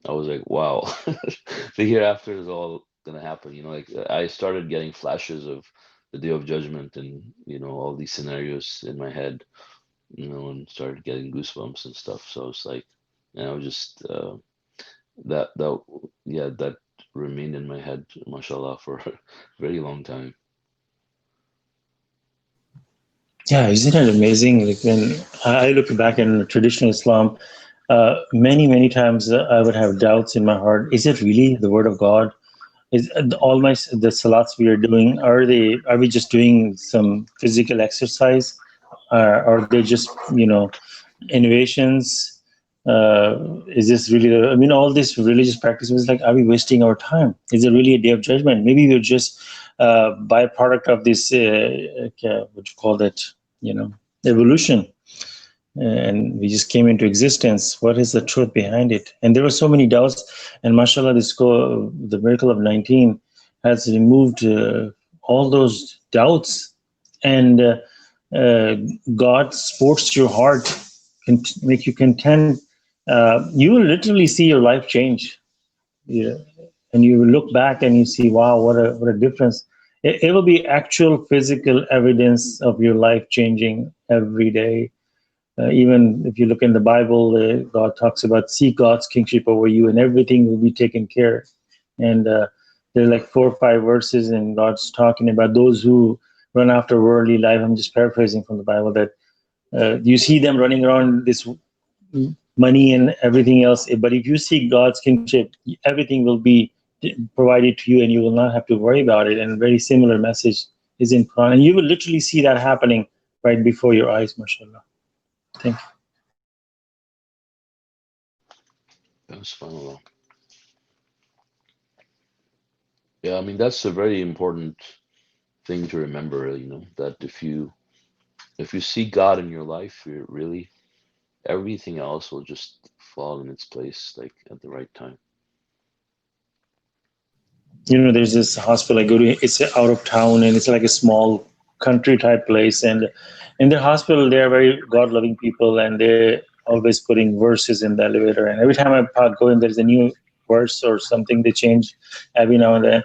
I was like, wow, the hereafter is all gonna happen. Like I started getting flashes of the Day of Judgment and all these scenarios in my head, and started getting goosebumps and stuff. So it's like, just that yeah, that remained in my head, Masha Allah, for a very long time. Yeah, isn't it amazing? Like when I look back in traditional Islam, many times I would have doubts in my heart. Is it really the word of God? Is all the salats we are doing, are we just doing some physical exercise? Are they just innovations? Is this really I mean, all this religious practice was like, are we wasting our time? Is it really a day of judgment? Maybe we're just byproduct of this what you call that, evolution, and we just came into existence. What is the truth behind it? And there were so many doubts, and mashallah, the miracle of 19 has removed all those doubts, and uh, God sports your heart, can make you content. You will literally see your life change. Yeah. And you look back and you see, wow, what a difference. It will be actual physical evidence of your life changing every day. Even if you look in the Bible, God talks about seek God's kingship over you, and everything will be taken care. And there are like 4 or 5 verses, and God's talking about those who run after worldly life. I'm just paraphrasing from the Bible, that you see them running around this money and everything else. But if you seek God's kingship, everything will be provided to you, and you will not have to worry about it. And a very similar message is in Quran, and you will literally see that happening right before your eyes, mashallah. Thank you. SubhanAllah. Yeah, I mean, that's a very important thing to remember. That if you see God in your life, really, everything else will just fall in its place, like at the right time. There's this hospital I go to. It's out of town, and it's like a small country type place. And in their hospital, they are very God loving people, and they're always putting verses in the elevator. And every time I go in, there's a new verse or something they change every now and then.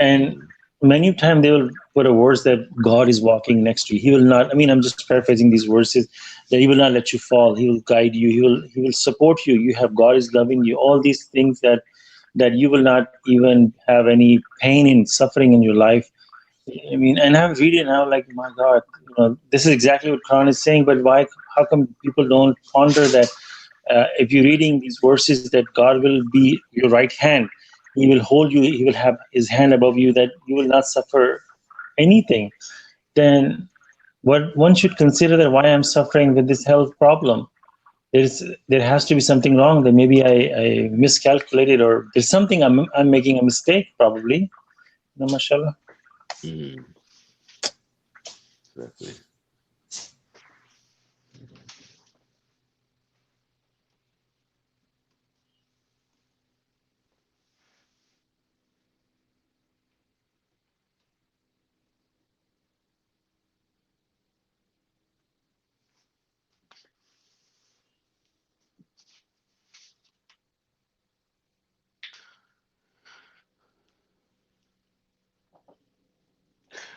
And Mm, many times they will put a verse that God is walking next to you. He will not. I mean, I'm just paraphrasing these verses, that He will not let you fall. He will guide you. He will support you. You have God is loving you. All these things that you will not even have any pain and suffering in your life. I mean, and I'm reading now, like, my God, this is exactly what Quran is saying. But why? How come people don't ponder that? If you're reading these verses, that God will be your right hand, He will hold you, He will have His hand above you, that you will not suffer anything. Then, what one should consider, that why I'm suffering with this health problem. There has to be something wrong. That maybe I miscalculated, or there's something I'm making a mistake, probably. Mashallah. mm, exactly.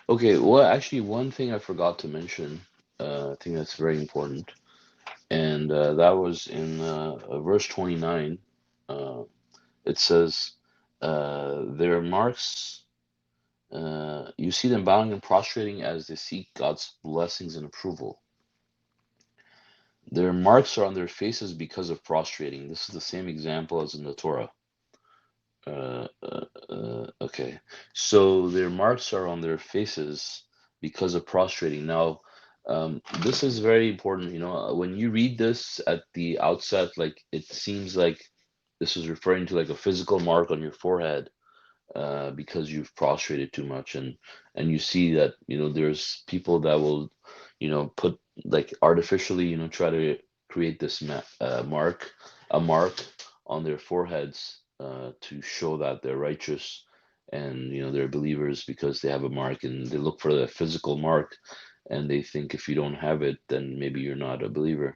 Okay, well, actually, one thing I forgot to mention, I think that's very important, and that was in verse 29. Uh, it says, their marks, you see them bowing and prostrating as they seek God's blessings and approval. Their marks are on their faces because of prostrating. This is the same example as in the Torah. Okay, so their marks are on their faces because of prostrating. Now, this is very important. When you read this at the outset, like it seems like this is referring to like a physical mark on your forehead, because you've prostrated too much, and you see that there's people that will put like artificially try to create this mark, a mark on their foreheads, to show that they're righteous, and they're believers because they have a mark, and they look for the physical mark, and they think if you don't have it, then maybe you're not a believer.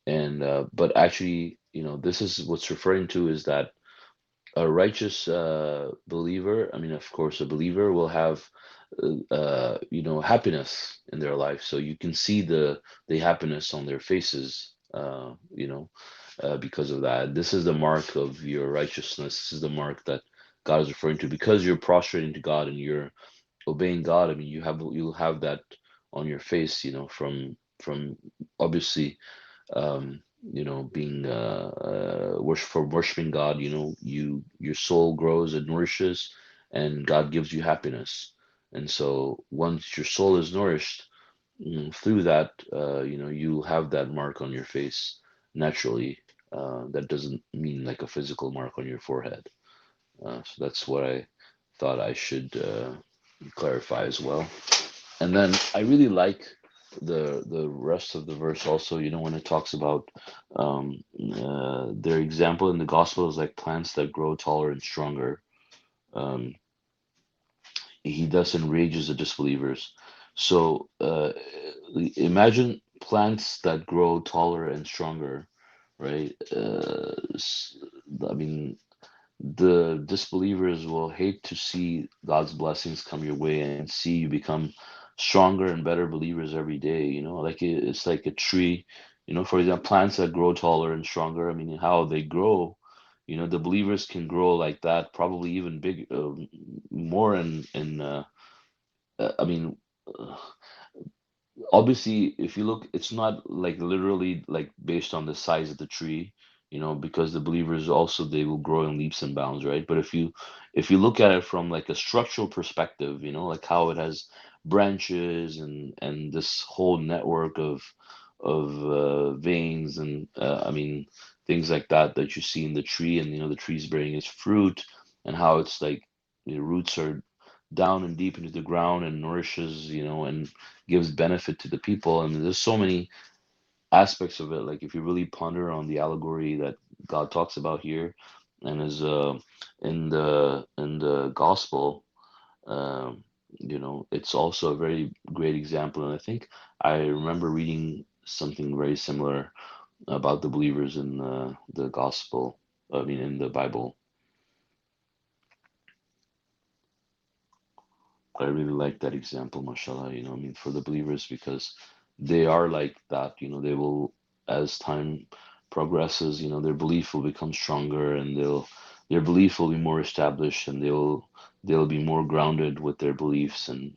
And but actually, this is what's referring to, is that a righteous believer, I mean, of course, a believer will have, happiness in their life. So you can see the happiness on their faces, because of that. This is the mark of your righteousness. This is the mark that God is referring to, because you're prostrating to God and you're obeying God. I mean, you'll have that on your face, from obviously, being worshiping God, your soul grows and nourishes, and God gives you happiness. And so once your soul is nourished, through that, you'll have that mark on your face naturally. That doesn't mean like a physical mark on your forehead. So that's what I thought I should clarify as well. And then I really like the rest of the verse also, when it talks about, their example in the gospel is like plants that grow taller and stronger. Um, he thus enrages the disbelievers. So imagine plants that grow taller and stronger, right? I mean, the disbelievers will hate to see God's blessings come your way and see you become stronger and better believers every day. Like it's like a tree. For example, plants that grow taller and stronger. I mean, how they grow. The believers can grow like that, probably even big, more. I mean, uh, obviously, if you look, it's not like literally like based on the size of the tree, because the believers also, they will grow in leaps and bounds, right? But if you look at it from like a structural perspective, like how it has branches and this whole network of veins, and I mean, things like that you see in the tree, and the tree's bearing its fruit, and how it's like the roots are down and deep into the ground and nourishes, and gives benefit to the people. And there's so many aspects of it. Like if you really ponder on the allegory that God talks about here, and as in the gospel, um, it's also a very great example. And I think I remember reading something very similar about the believers in the gospel. I mean, in the Bible. I really like that example, mashallah, I mean, for the believers, because they are like that, they will, as time progresses, their belief will become stronger, and their belief will be more established, and they'll be more grounded with their beliefs, and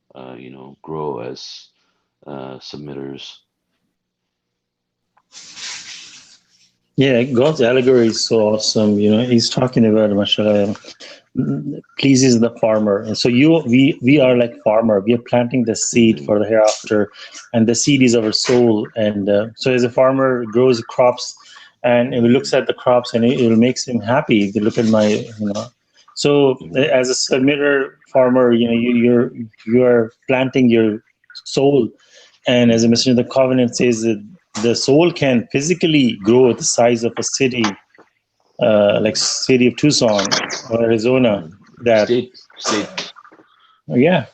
grow as submitters. Yeah, God's allegory is so awesome. He's talking about, mashallah, pleases the farmer. And so we are like farmer. We are planting the seed Hmm. for the hereafter, and the seed is our soul. And so as a farmer grows crops, and he looks at the crops, and it makes him happy. If you look at so Hmm. as a submitter farmer, you are planting your soul, and as a Hmm. messenger of the covenant says that the soul can physically grow the size of a city, like Hmm. city of Tucson or Arizona. Hmm. That State, yeah,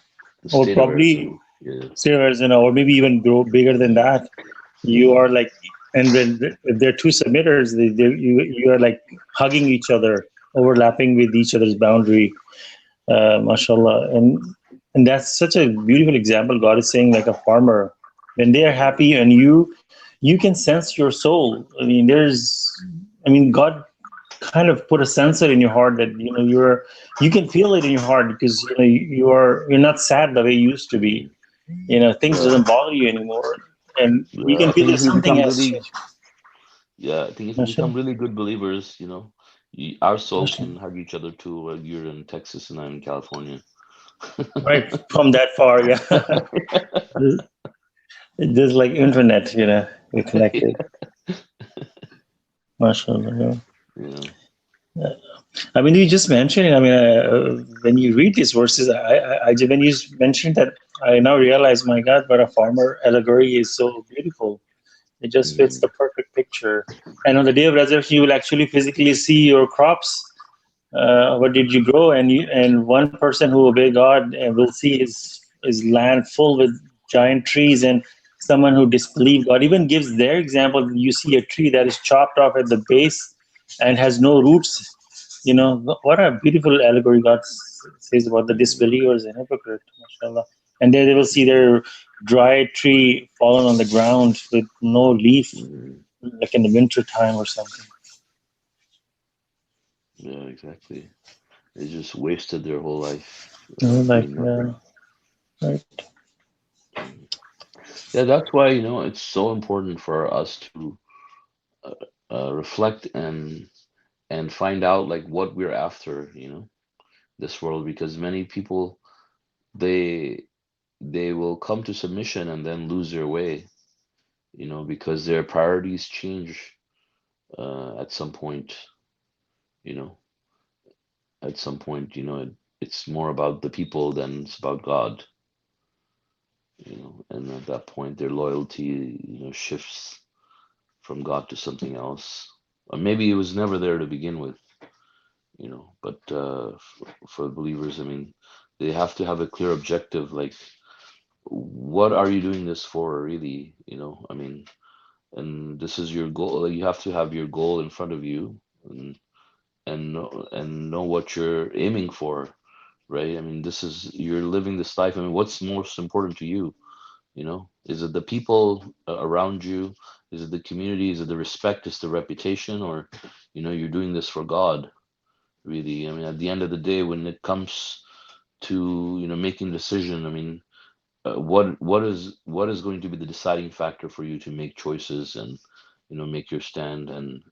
the or state of Arizona. probably Yeah. say Arizona, or maybe even grow bigger than that. You are like, and then if there are two submitters, you are like hugging each other, overlapping with each other's boundary. Mashallah, and that's such a beautiful example. God is saying, like a farmer, when they are happy, and you can sense your soul. God kind of put a sensor in your heart that you can feel it in your heart, because you're not sad the way you used to be. Things Yeah. doesn't bother you anymore, and you Yeah. can I feel think that if we something become has really changed. Yeah, I think if we become Mashallah. really good believers, our soul Mashallah. can hug each other too. While you're in Texas and I'm in California. Right from that far, yeah. Just like internet, we're connected. Mashallah. Yeah. Yeah. You just mentioned it. When you read these verses, when you mentioned that, I now realize, my God, what a farmer allegory is so beautiful. It just fits Mm, the perfect picture. And on the day of resurrection, you will actually physically see your crops. What did you grow? And one person who obey God will see his land full with giant trees, and someone who disbelieve God even gives their example. You see a tree that is chopped off at the base and has no roots. What a beautiful allegory God says about the mm, disbelievers and hypocrite, mashallah. And there they will see mm, their dry tree fallen on the ground with no leaf, mm. like in the winter time or something. Yeah, exactly. They just wasted their whole life Like, doing nothing. right. Mm. Yeah, that's why, it's so important for us to uh, reflect and find out like what we're after, this world, because many people they they will come to submission and then lose their way, because their priorities change at some point, you know, it's more about the people than it's about God, and at that point their loyalty, shifts from God to something else. Or maybe it was never there to begin with, but for believers, I mean, they have to have a clear objective, like, what are you doing this for, really? I mean, and this is your goal. Like, you have to have your goal in front of you, and know what you're aiming for, right? I mean, you're living this life. I mean, what's most important to you? Is it the people around you? Is it the community? Is it the respect? Is the reputation? Or, you're doing this for God, really? I mean, at the end of the day, when it comes to, making a decision, I mean, what is going to be the deciding factor for you to make choices and, make your stand, and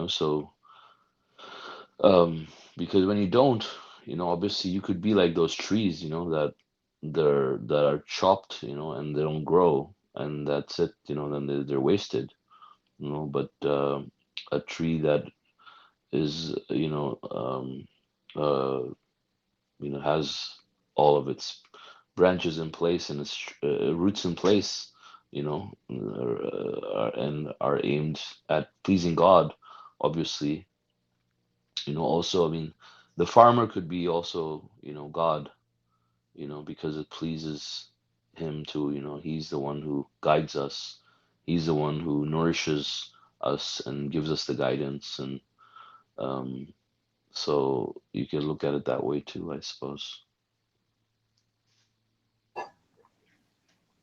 so, because when you don't, obviously you could be like those trees, that are chopped, and they don't grow, and that's it, then they're wasted, but a tree that is, uh, has all of its branches in place and its roots in place, and are aimed at pleasing God, obviously, also, I mean, the farmer could be also, God, because it pleases him to, he's the one who guides us. He's the one who nourishes us and gives us the guidance. And um, so you can look at it that way too, I suppose.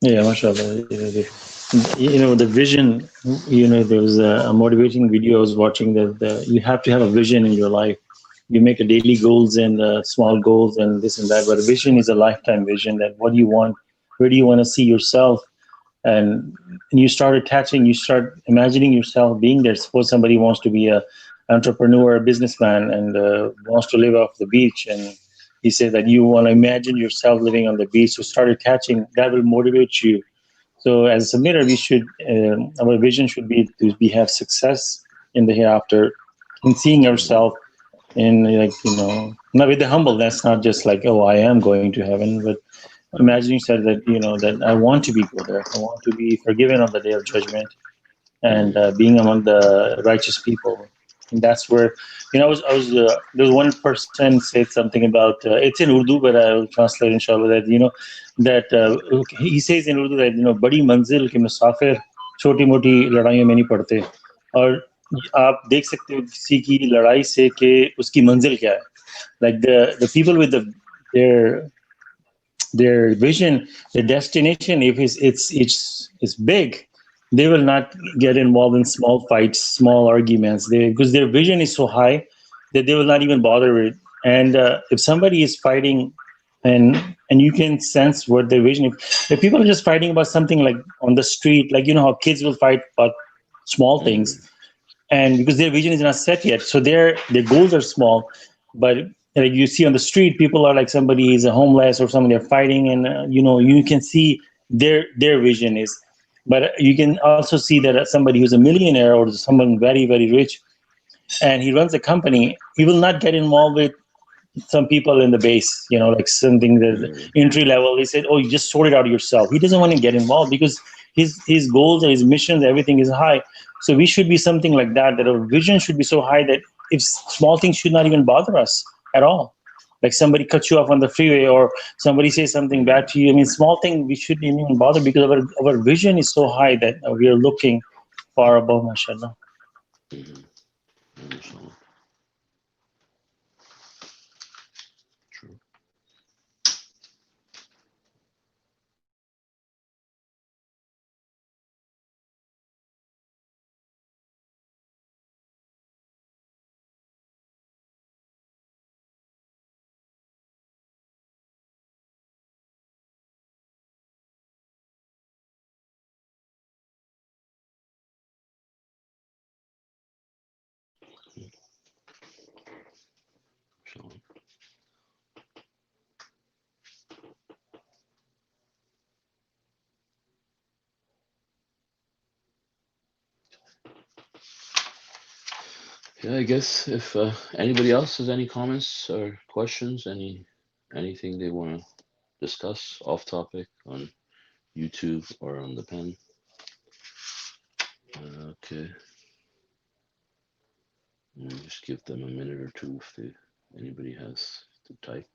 Yeah, Masha Allah. The vision, there was a motivating video I was watching that you have to have a vision in your life. You make a daily goals and small goals and this and that, but a vision is a lifetime vision, that what do you want, where do you want to see yourself? And you start imagining yourself being there. Suppose somebody wants to be a entrepreneur, a businessman, and wants to live off the beach, and he said that you want to imagine yourself living on the beach. So start attaching, that will motivate you. So as a submitter, our vision should be to have success in the hereafter, in seeing ourselves in, like, not with the humble. That's not just like, oh, I am going to heaven, but imagining yourself that, that I want to be go there. I want to be forgiven on the day of judgment, and being among the righteous people. And that's where, there was one person said something about, it's in Urdu, but I will translate inshallah, that, that he says in Urdu that, badi manzil ke musafir छोटी मोटी लड़ाइयों में नहीं पड़ते, और आप देख सकते हो किसी की लड़ाई से कि उसकी मंजिल क्या है. Like the people with their vision, their destination, if it's big, they will not get involved in small fights, small arguments. Because their vision is so high that they will not even bother with. And if somebody is fighting, and you can sense what their vision. If people are just fighting about something like on the street, like how kids will fight about small things, and because their vision is not set yet, so their goals are small. But like you see on the street, people are like, somebody is a homeless or something, they're fighting, and you can see their vision is. But you can also see that somebody who's a millionaire or someone very, very rich, and he runs a company, he will not get involved with some people in the base, like something that entry level. He said, oh, you just sort it out yourself. He doesn't want to get involved because his goals and his missions, everything is high. So we should be something like that, that our vision should be so high that if small things should not even bother us at all. Like somebody cuts you off on the freeway, or somebody says something bad to you. I mean, small thing, we shouldn't even bother, because our vision is so high that we are looking far above, mashallah. True. So, yeah, I guess if anybody else has any comments or questions, anything they want to discuss off topic on YouTube or on the pen. Okay. Just give them a minute or two if anybody has to type.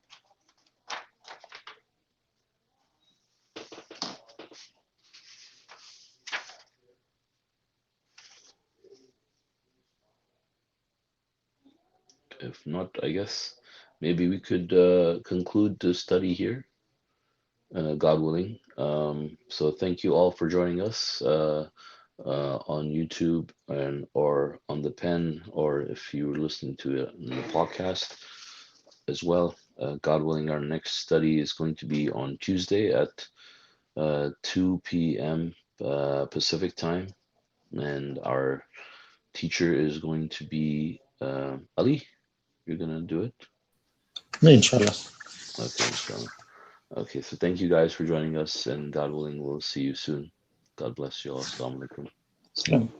If not, I guess maybe we could conclude the study here, God willing. So thank you all for joining us on YouTube or on the pen, or if you were listening to it in the podcast as well. God willing, our next study is going to be on Tuesday at 2 p.m. Pacific time, and our teacher is going to be Ali. You're gonna do it? Inshallah. Okay, inshallah. Okay, so thank you guys for joining us, and God willing, we'll see you soon. God bless you all. Assalamu alaikum. Islam.